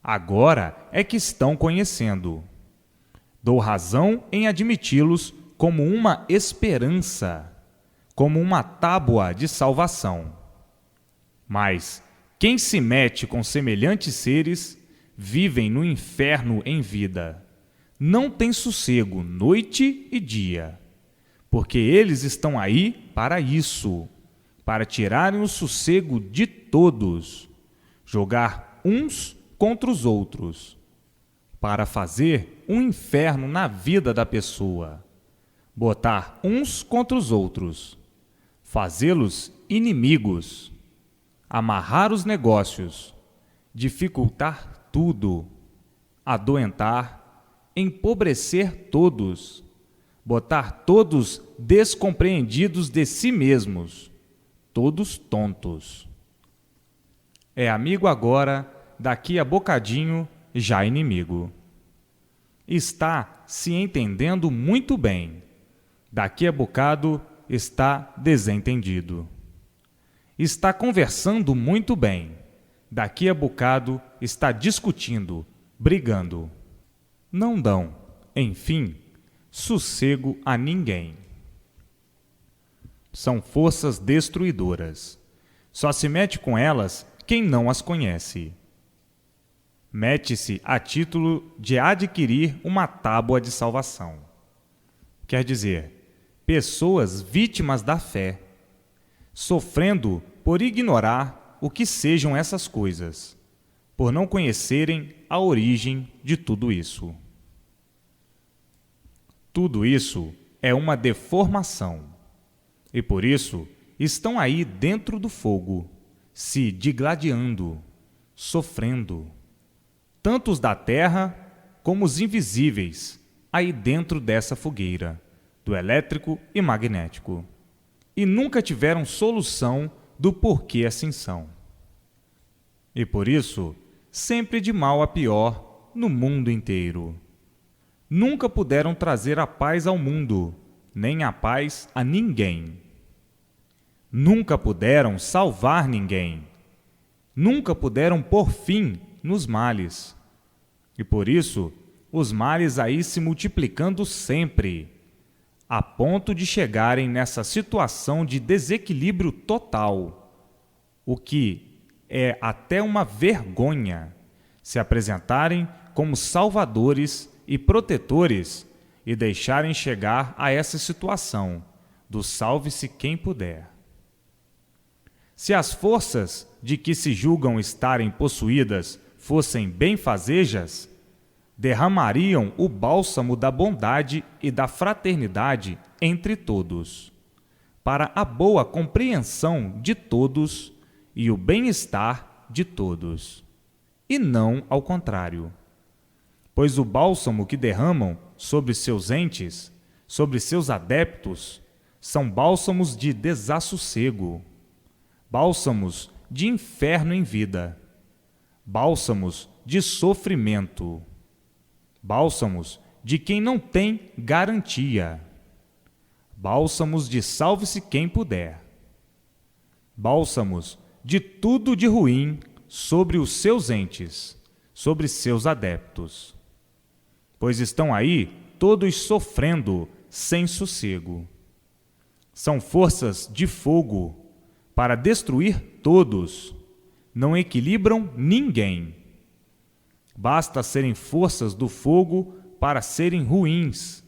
Agora é que estão conhecendo. Dou razão em admiti-los como uma esperança, como uma tábua de salvação. Mas quem se mete com semelhantes seres vivem no inferno em vida. Não tem sossego noite e dia, porque eles estão aí para isso, para tirarem o sossego de todos, jogar uns contra os outros, para fazer um inferno na vida da pessoa, botar uns contra os outros, fazê-los inimigos, amarrar os negócios, dificultar tudo, adoentar, empobrecer todos, botar todos descompreendidos de si mesmos, todos tontos. É amigo agora, daqui a bocadinho, já inimigo. Está se entendendo muito bem. Daqui a bocado, está desentendido. Está conversando muito bem. Daqui a bocado, está discutindo, brigando. Não dão, enfim, sossego a ninguém. São forças destruidoras. Só se mete com elas quem não as conhece. Mete-se a título de adquirir uma tábua de salvação. Quer dizer, pessoas vítimas da fé, sofrendo por ignorar o que sejam essas coisas, por não conhecerem a origem de tudo isso. Tudo isso é uma deformação, e por isso estão aí dentro do fogo, se digladiando, sofrendo, tanto os da terra como os invisíveis, aí dentro dessa fogueira, do elétrico e magnético, e nunca tiveram solução do porquê assim são. E por isso, sempre de mal a pior no mundo inteiro. Nunca puderam trazer a paz ao mundo, nem a paz a ninguém. Nunca puderam salvar ninguém. Nunca puderam pôr fim nos males. E por isso, os males aí se multiplicando sempre, a ponto de chegarem nessa situação de desequilíbrio total, o que é até uma vergonha se apresentarem como salvadores e protetores e deixarem chegar a essa situação do salve-se quem puder. Se as forças de que se julgam estarem possuídas fossem benfazejas, derramariam o bálsamo da bondade e da fraternidade entre todos, para a boa compreensão de todos e o bem-estar de todos, e não ao contrário. Pois o bálsamo que derramam sobre seus entes, sobre seus adeptos, são bálsamos de desassossego, bálsamos de inferno em vida, bálsamos de sofrimento, bálsamos de quem não tem garantia, bálsamos de salve-se quem puder, bálsamos de tudo de ruim sobre os seus entes, sobre seus adeptos, pois estão aí todos sofrendo sem sossego. São forças de fogo para destruir todos, não equilibram ninguém. Basta serem forças do fogo para serem ruins,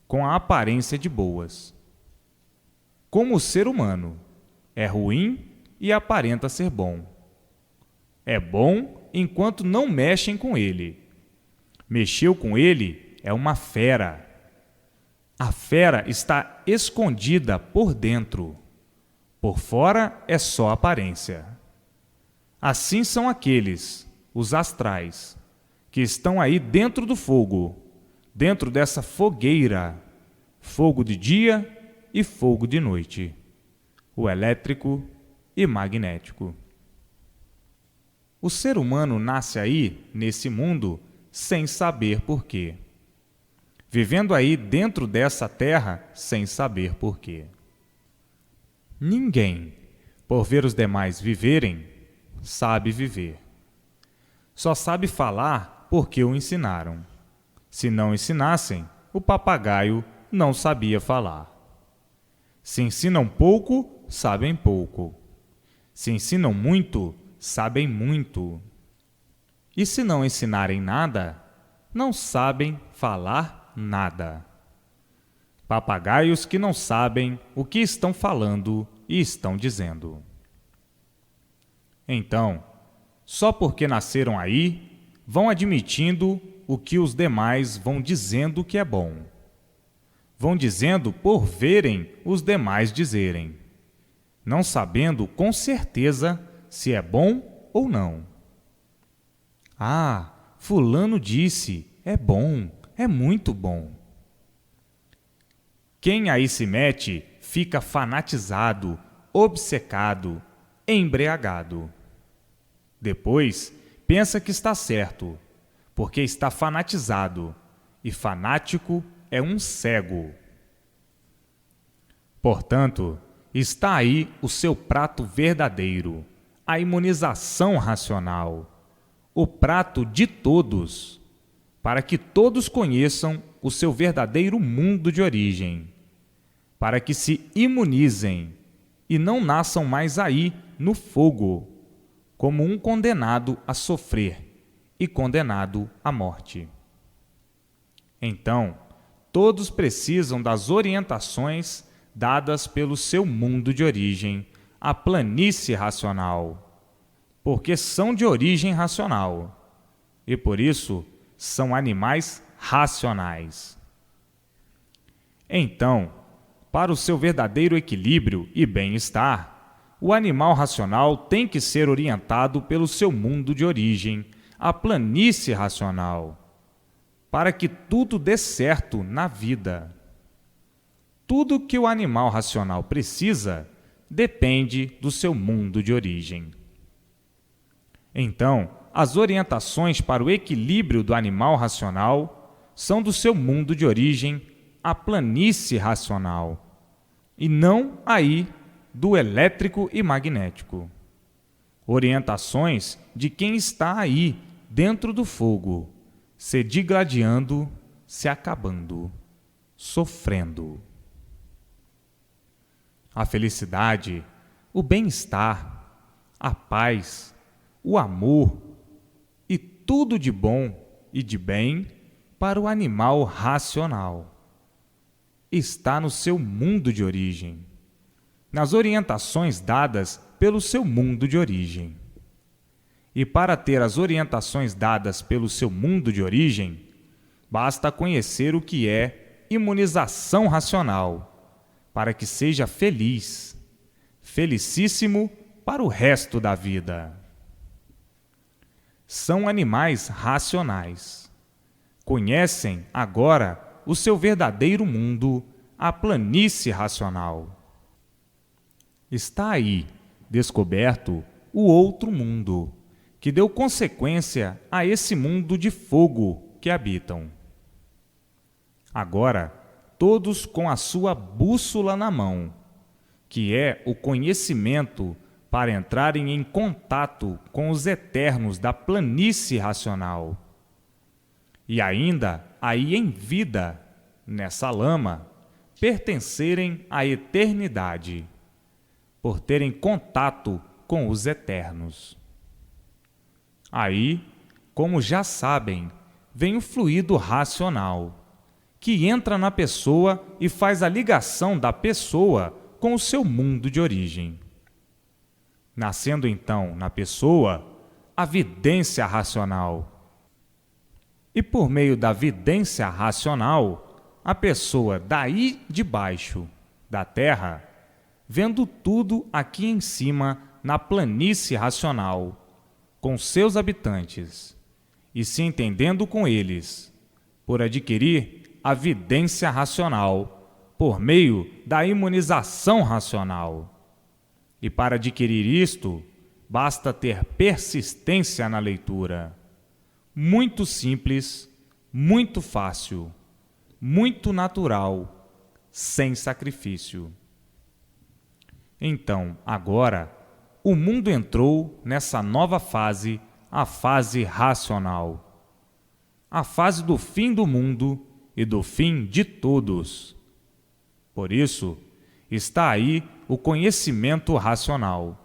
com a aparência de boas. Como o ser humano é ruim e aparenta ser bom. É bom enquanto não mexem com ele. Mexeu com ele é uma fera. A fera está escondida por dentro. Por fora é só aparência. Assim são aqueles, os astrais, que estão aí dentro do fogo, dentro dessa fogueira, fogo de dia e fogo de noite, o elétrico e magnético. O ser humano nasce aí, nesse mundo, sem saber porquê. Vivendo aí dentro dessa terra, sem saber porquê. Ninguém, por ver os demais viverem, sabe viver. Só sabe falar porque o ensinaram. Se não ensinassem, o papagaio não sabia falar. Se ensinam pouco, sabem pouco. Se ensinam muito, sabem muito. E se não ensinarem nada, não sabem falar nada. Papagaios que não sabem o que estão falando e estão dizendo. Então, só porque nasceram aí, vão admitindo o que os demais vão dizendo que é bom. Vão dizendo por verem os demais dizerem, não sabendo com certeza se é bom ou não. Ah, fulano disse, é bom, é muito bom. Quem aí se mete fica fanatizado, obcecado, embriagado. Depois, pensa que está certo, porque está fanatizado, e fanático é um cego. Portanto, está aí o seu prato verdadeiro, a imunização racional, o prato de todos, para que todos conheçam o seu verdadeiro mundo de origem, para que se imunizem e não nasçam mais aí no fogo, como um condenado a sofrer e condenado à morte. Então, todos precisam das orientações dadas pelo seu mundo de origem, a planície racional, porque são de origem racional e, por isso, são animais racionais. Então, para o seu verdadeiro equilíbrio e bem-estar, o animal racional tem que ser orientado pelo seu mundo de origem, a planície racional, para que tudo dê certo na vida. Tudo que o animal racional precisa depende do seu mundo de origem. Então, as orientações para o equilíbrio do animal racional são do seu mundo de origem, a planície racional, e não aí do elétrico e magnético. Orientações de quem está aí, dentro do fogo, se digladiando, se acabando, sofrendo. A felicidade, o bem-estar, a paz, o amor e tudo de bom e de bem para o animal racional está no seu mundo de origem, nas orientações dadas pelo seu mundo de origem. E para ter as orientações dadas pelo seu mundo de origem, basta conhecer o que é imunização racional, para que seja feliz, felicíssimo para o resto da vida. São animais racionais. Conhecem agora o seu verdadeiro mundo, a planície racional. Está aí, descoberto, o outro mundo, que deu consequência a esse mundo de fogo que habitam. Agora, todos com a sua bússola na mão, que é o conhecimento para entrarem em contato com os eternos da planície racional. E ainda, aí em vida, nessa lama, pertencerem à eternidade, por terem contato com os eternos. Aí, como já sabem, vem o fluido racional, que entra na pessoa e faz a ligação da pessoa com o seu mundo de origem. Nascendo então na pessoa a vidência racional. E por meio da vidência racional, a pessoa daí de baixo da Terra, vendo tudo aqui em cima na planície racional, com seus habitantes, e se entendendo com eles, por adquirir a vidência racional, por meio da imunização racional. E para adquirir isto, basta ter persistência na leitura. Muito simples, muito fácil, muito natural, sem sacrifício. Então, agora, o mundo entrou nessa nova fase, a fase racional. A fase do fim do mundo e do fim de todos. Por isso, está aí o conhecimento racional.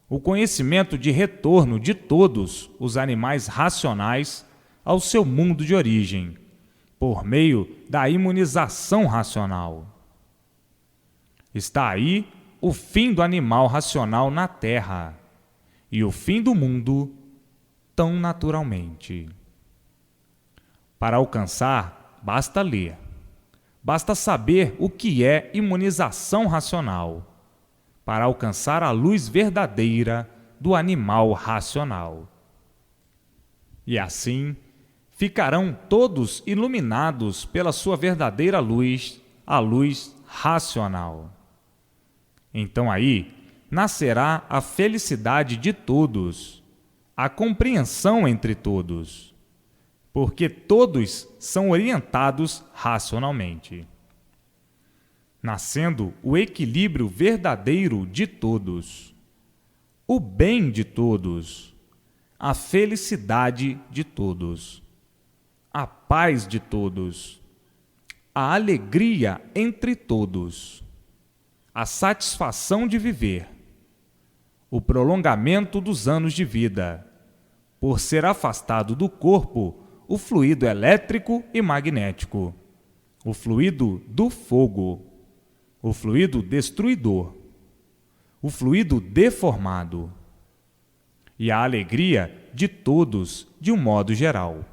O conhecimento de retorno de todos os animais racionais ao seu mundo de origem, por meio da imunização racional. Está aí o fim do animal racional na Terra e o fim do mundo tão naturalmente. Para alcançar, basta ler. Basta saber o que é imunização racional, para alcançar a luz verdadeira do animal racional. E assim, ficarão todos iluminados pela sua verdadeira luz, a luz racional. Então aí nascerá a felicidade de todos, a compreensão entre todos, porque todos são orientados racionalmente. Nascendo o equilíbrio verdadeiro de todos, o bem de todos, a felicidade de todos, a paz de todos, a alegria entre todos, a satisfação de viver, o prolongamento dos anos de vida, por ser afastado do corpo o fluido elétrico e magnético, o fluido do fogo, o fluido destruidor, o fluido deformado, e a alegria de todos de um modo geral.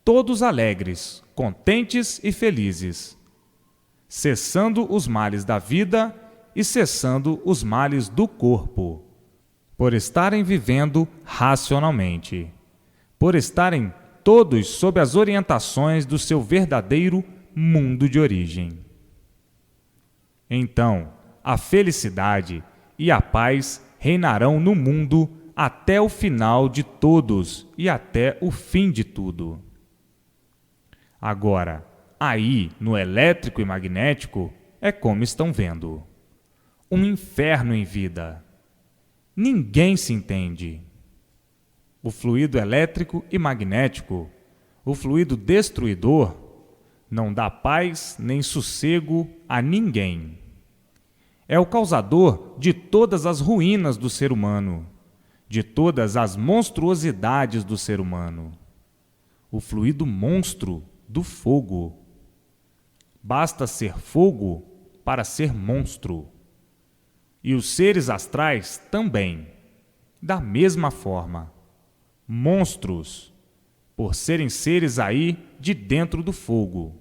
Todos alegres, contentes e felizes, cessando os males da vida e cessando os males do corpo, por estarem vivendo racionalmente, por estarem todos sob as orientações do seu verdadeiro mundo de origem. Então, a felicidade e a paz reinarão no mundo até o final de todos e até o fim de tudo. Agora, aí, no elétrico e magnético, é como estão vendo. Um inferno em vida. Ninguém se entende. O fluido elétrico e magnético, o fluido destruidor, não dá paz nem sossego a ninguém. É o causador de todas as ruínas do ser humano, de todas as monstruosidades do ser humano. O fluido monstro do fogo. Basta ser fogo para ser monstro. E os seres astrais também, da mesma forma. Monstros, por serem seres aí de dentro do fogo,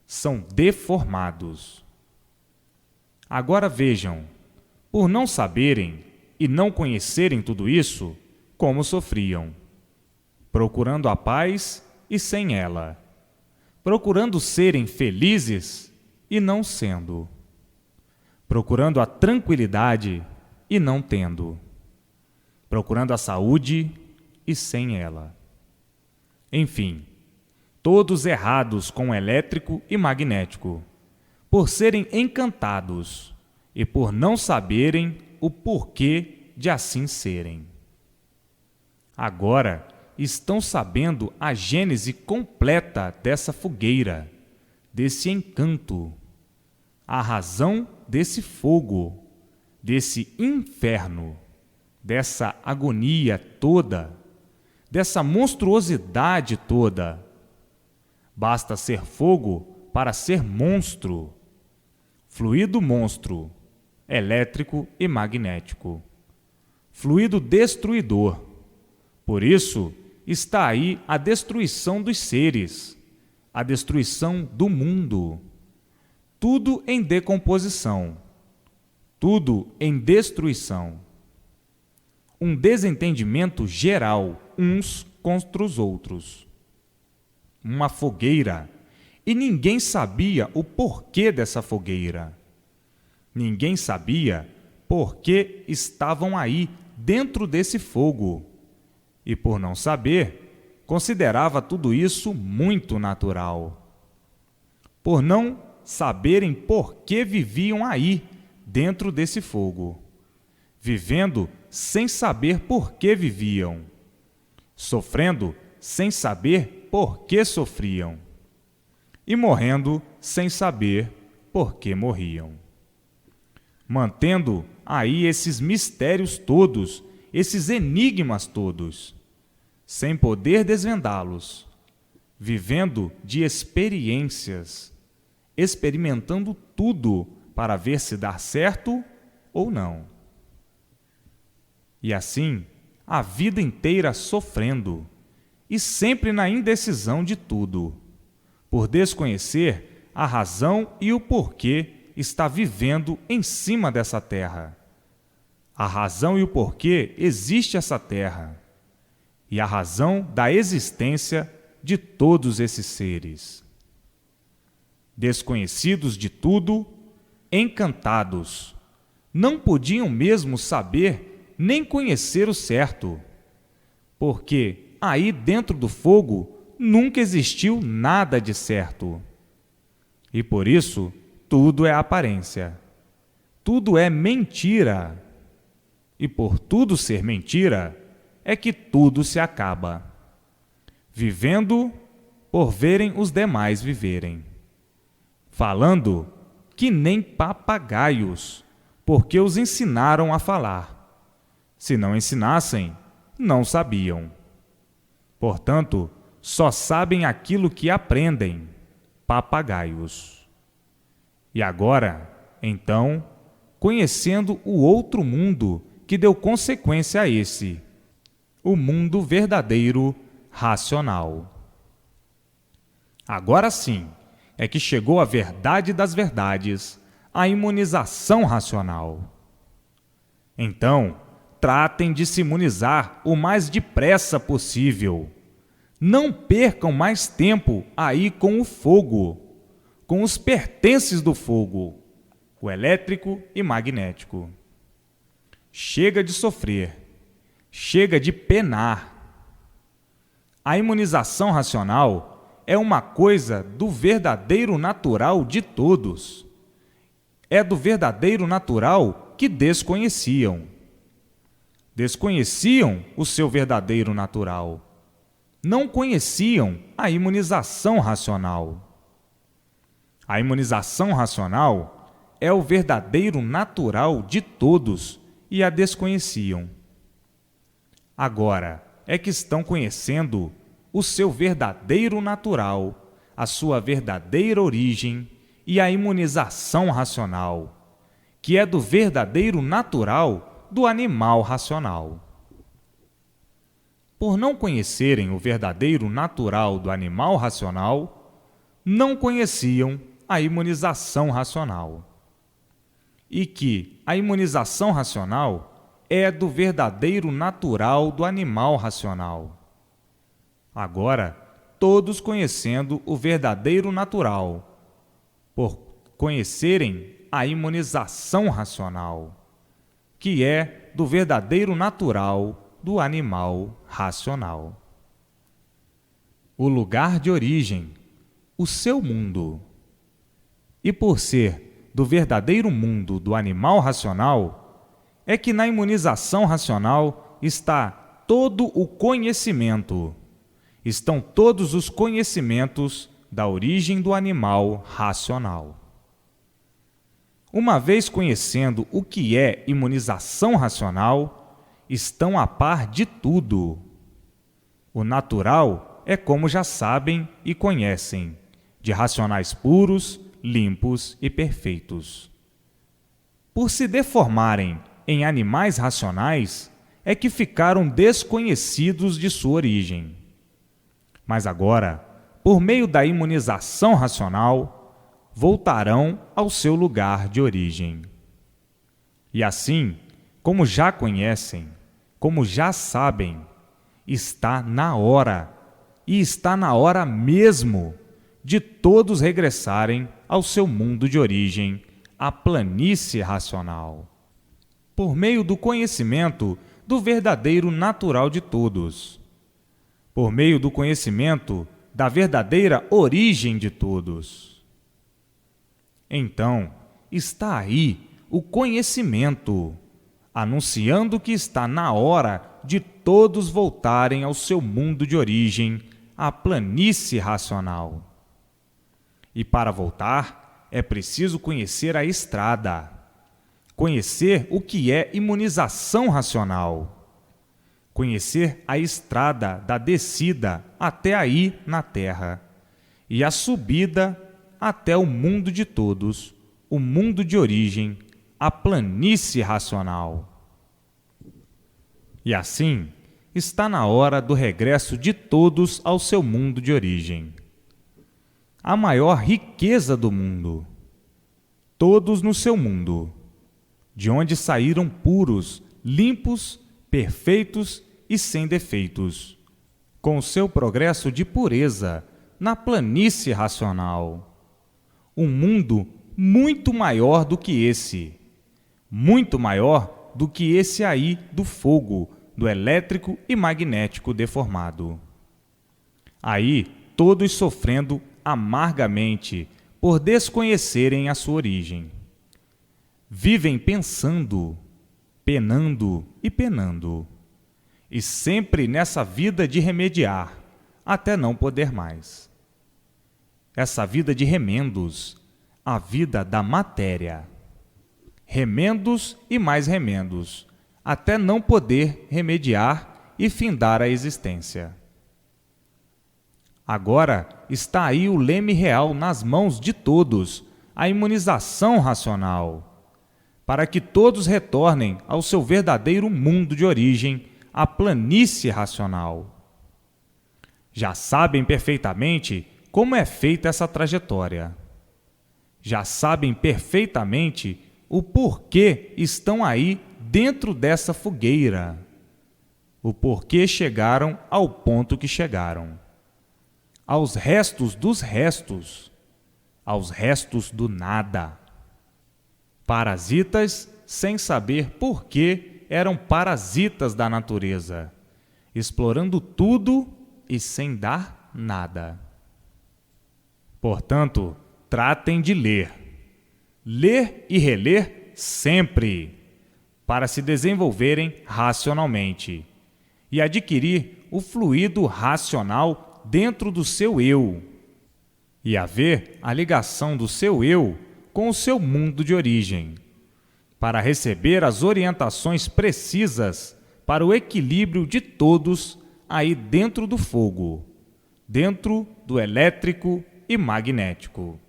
são deformados. Agora vejam, por não saberem e não conhecerem tudo isso, como sofriam, procurando a paz e sem ela, procurando serem felizes e não sendo, procurando a tranquilidade e não tendo, procurando a saúde e sem ela. Enfim, todos errados com o elétrico e magnético, por serem encantados e por não saberem o porquê de assim serem. Agora estão sabendo a gênese completa dessa fogueira, desse encanto, a razão desse fogo, desse inferno, dessa agonia toda, dessa monstruosidade toda. Basta ser fogo para ser monstro, fluido monstro, elétrico e magnético, fluido destruidor. Por isso está aí a destruição dos seres, a destruição do mundo, tudo em decomposição, tudo em destruição. Um desentendimento geral uns contra os outros. Uma fogueira, e ninguém sabia o porquê dessa fogueira. Ninguém sabia por que estavam aí dentro desse fogo. E por não saber, considerava tudo isso muito natural. Por não saberem por que viviam aí dentro desse fogo, vivendo sem saber por que viviam, sofrendo sem saber por que sofriam, e morrendo sem saber por que morriam. Mantendo aí esses mistérios todos, esses enigmas todos, sem poder desvendá-los, vivendo de experiências, experimentando tudo para ver se dá certo ou não. E assim, a vida inteira sofrendo, e sempre na indecisão de tudo, por desconhecer a razão e o porquê está vivendo em cima dessa terra. A razão e o porquê existe essa terra, e a razão da existência de todos esses seres. Desconhecidos de tudo, encantados, não podiam mesmo saber nem conhecer o certo, porque aí dentro do fogo nunca existiu nada de certo. E por isso, tudo é aparência. Tudo é mentira. E por tudo ser mentira, é que tudo se acaba. Vivendo por verem os demais viverem. Falando que nem papagaios, porque os ensinaram a falar. Se não ensinassem, não sabiam. Portanto, só sabem aquilo que aprendem, papagaios. E agora, então, conhecendo o outro mundo que deu consequência a esse, o mundo verdadeiro, racional. Agora sim, é que chegou a verdade das verdades, a imunização racional. Então, tratem de se imunizar o mais depressa possível. Não percam mais tempo aí com o fogo, com os pertences do fogo, o elétrico e magnético. Chega de sofrer, chega de penar. A imunização racional é uma coisa do verdadeiro natural de todos. É do verdadeiro natural que desconheciam. Desconheciam o seu verdadeiro natural. Não conheciam a imunização racional. A imunização racional é o verdadeiro natural de todos e a desconheciam. Agora é que estão conhecendo o seu verdadeiro natural, a sua verdadeira origem e a imunização racional, que é do verdadeiro natural do animal racional. Por não conhecerem o verdadeiro natural do animal racional, não conheciam a imunização racional. E que a imunização racional é do verdadeiro natural do animal racional. Agora, todos conhecendo o verdadeiro natural, por conhecerem a imunização racional, que é do verdadeiro natural do animal racional. O lugar de origem, o seu mundo. E por ser do verdadeiro mundo do animal racional, é que na imunização racional está todo o conhecimento. Estão todos os conhecimentos da origem do animal racional. Uma vez conhecendo o que é imunização racional, estão a par de tudo. O natural é como já sabem e conhecem, de racionais puros, limpos e perfeitos. Por se deformarem em animais racionais, é que ficaram desconhecidos de sua origem. Mas agora, por meio da imunização racional, voltarão ao seu lugar de origem. E assim, como já conhecem, como já sabem, está na hora, e está na hora mesmo, de todos regressarem ao seu mundo de origem, a planície racional, por meio do conhecimento do verdadeiro natural de todos, por meio do conhecimento da verdadeira origem de todos. Então, está aí o conhecimento, anunciando que está na hora de todos voltarem ao seu mundo de origem, a planície racional. E para voltar, é preciso conhecer a estrada, conhecer o que é imunização racional, conhecer a estrada da descida até aí na Terra e a subida até o mundo de todos, o mundo de origem, a planície racional. E assim, está na hora do regresso de todos ao seu mundo de origem. A maior riqueza do mundo, todos no seu mundo, de onde saíram puros, limpos, perfeitos e sem defeitos, com o seu progresso de pureza na planície racional. Um mundo muito maior do que esse, muito maior do que esse aí do fogo, do elétrico e magnético deformado. Aí, todos sofrendo amargamente por desconhecerem a sua origem. Vivem pensando, penando e penando, e sempre nessa vida de remediar, até não poder mais. Essa vida de remendos, a vida da matéria. Remendos e mais remendos, até não poder remediar e findar a existência. Agora está aí o leme real nas mãos de todos, a imunização racional, para que todos retornem ao seu verdadeiro mundo de origem, a planície racional. Já sabem perfeitamente como é feita essa trajetória. Já sabem perfeitamente o porquê estão aí dentro dessa fogueira, o porquê chegaram ao ponto que chegaram, aos restos dos restos, aos restos do nada. Parasitas sem saber por que eram parasitas da natureza, explorando tudo e sem dar nada. Portanto, tratem de ler. Ler e reler sempre, para se desenvolverem racionalmente e adquirir o fluido racional dentro do seu eu e haver a ligação do seu eu com o seu mundo de origem, para receber as orientações precisas para o equilíbrio de todos aí dentro do fogo, dentro do elétrico e magnético.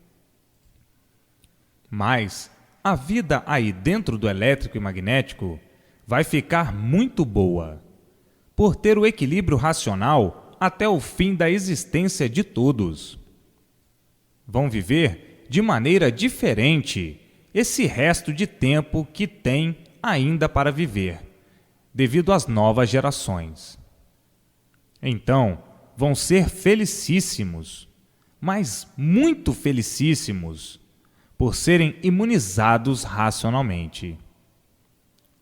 Mas a vida aí dentro do elétrico e magnético vai ficar muito boa, por ter o equilíbrio racional até o fim da existência de todos. Vão viver de maneira diferente esse resto de tempo que tem ainda para viver, devido às novas gerações. Então, vão ser felicíssimos, mas muito felicíssimos, por serem imunizados racionalmente.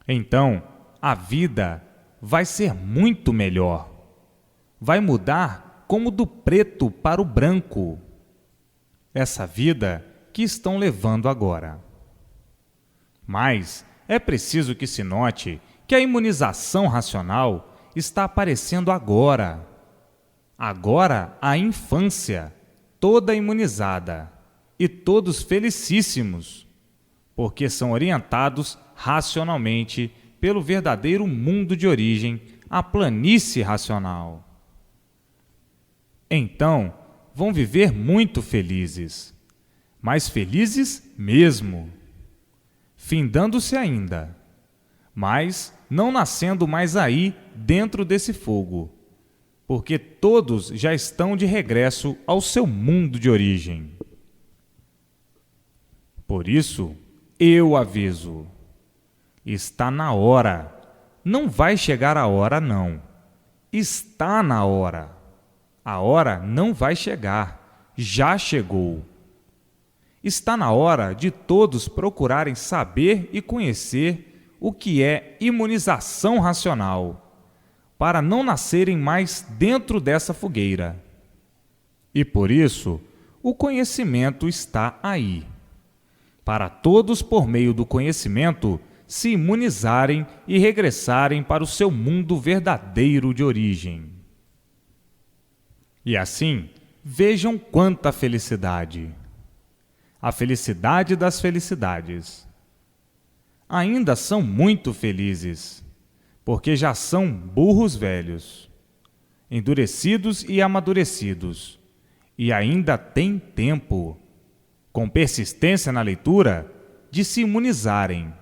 Então, a vida vai ser muito melhor. Vai mudar como do preto para o branco. Essa vida que estão levando agora. Mas é preciso que se note que a imunização racional está aparecendo agora. Agora a infância, toda imunizada, e todos felicíssimos, porque são orientados racionalmente pelo verdadeiro mundo de origem, a planície racional. Então, vão viver muito felizes, mas felizes mesmo, findando-se ainda, mas não nascendo mais aí dentro desse fogo, porque todos já estão de regresso ao seu mundo de origem. Por isso, eu aviso. Está na hora. Não vai chegar a hora, não. Está na hora. A hora não vai chegar. Já chegou. Está na hora de todos procurarem saber e conhecer o que é imunização racional, para não nascerem mais dentro dessa fogueira. E por isso, o conhecimento está aí. Para todos, por meio do conhecimento, se imunizarem e regressarem para o seu mundo verdadeiro de origem. E assim, vejam quanta felicidade! A felicidade das felicidades. Ainda são muito felizes, porque já são burros velhos, endurecidos e amadurecidos, e ainda têm tempo, com persistência na leitura, de se imunizarem,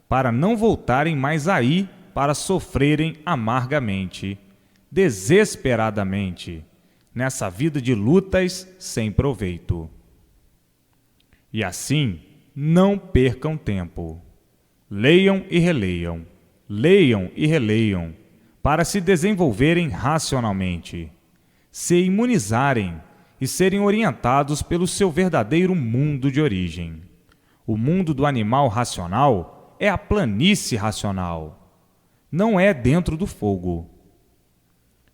para não voltarem mais aí para sofrerem amargamente, desesperadamente, nessa vida de lutas sem proveito. E assim, não percam tempo. Leiam e releiam, leiam e releiam, para se desenvolverem racionalmente, se imunizarem e serem orientados pelo seu verdadeiro mundo de origem. O mundo do animal racional é a planície racional, não é dentro do fogo.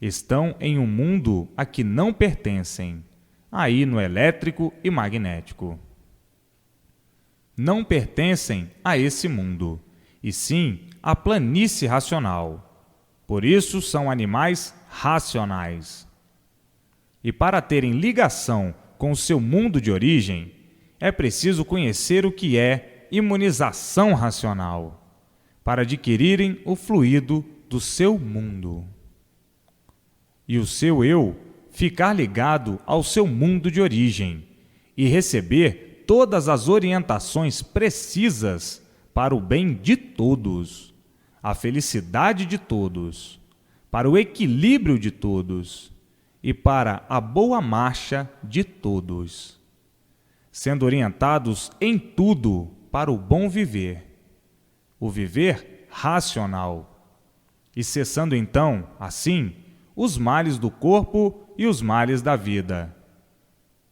Estão em um mundo a que não pertencem, aí no elétrico e magnético. Não pertencem a esse mundo, e sim à planície racional. Por isso são animais racionais. E para terem ligação com o seu mundo de origem, é preciso conhecer o que é imunização racional, para adquirirem o fluido do seu mundo. E o seu eu ficar ligado ao seu mundo de origem e receber todas as orientações precisas para o bem de todos, a felicidade de todos, para o equilíbrio de todos e para a boa marcha de todos, sendo orientados em tudo para o bom viver, o viver racional, e cessando então, assim, os males do corpo e os males da vida,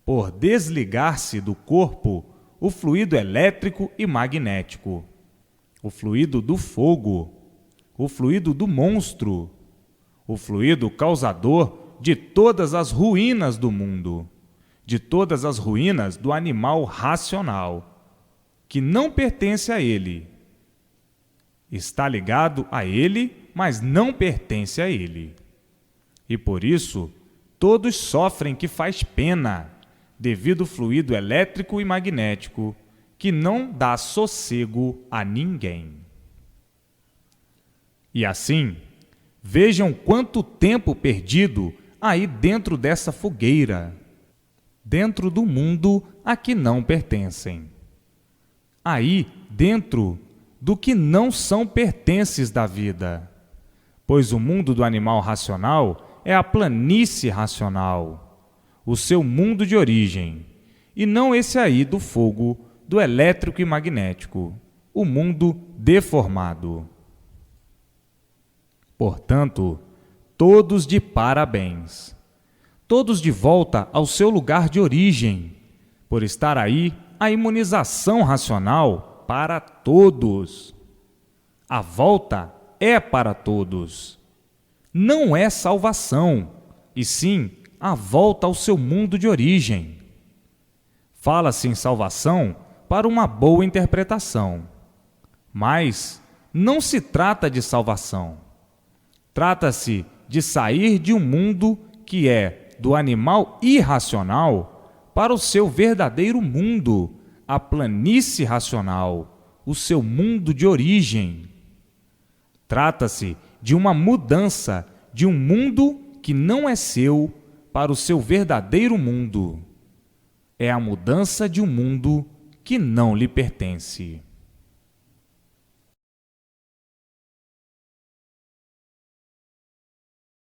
por desligar-se do corpo o fluido elétrico e magnético, o fluido do fogo, o fluido do monstro, o fluido causador de todas as ruínas do mundo, de todas as ruínas do animal racional, que não pertence a ele. Está ligado a ele, mas não pertence a ele. E por isso, todos sofrem que faz pena, devido ao fluido elétrico e magnético, que não dá sossego a ninguém. E assim, vejam quanto tempo perdido aí dentro dessa fogueira, dentro do mundo a que não pertencem. Aí dentro do que não são pertences da vida, pois o mundo do animal racional é a planície racional, o seu mundo de origem, e não esse aí do fogo, do elétrico e magnético, o mundo deformado. Portanto, todos de parabéns, todos de volta ao seu lugar de origem, por estar aí a imunização racional para todos. A volta é para todos. Não é salvação, e sim a volta ao seu mundo de origem. Fala-se em salvação para uma boa interpretação, mas não se trata de salvação. Trata-se de sair de um mundo que é do animal irracional para o seu verdadeiro mundo, a planície racional, o seu mundo de origem. Trata-se de uma mudança de um mundo que não é seu para o seu verdadeiro mundo. É a mudança de um mundo que não lhe pertence.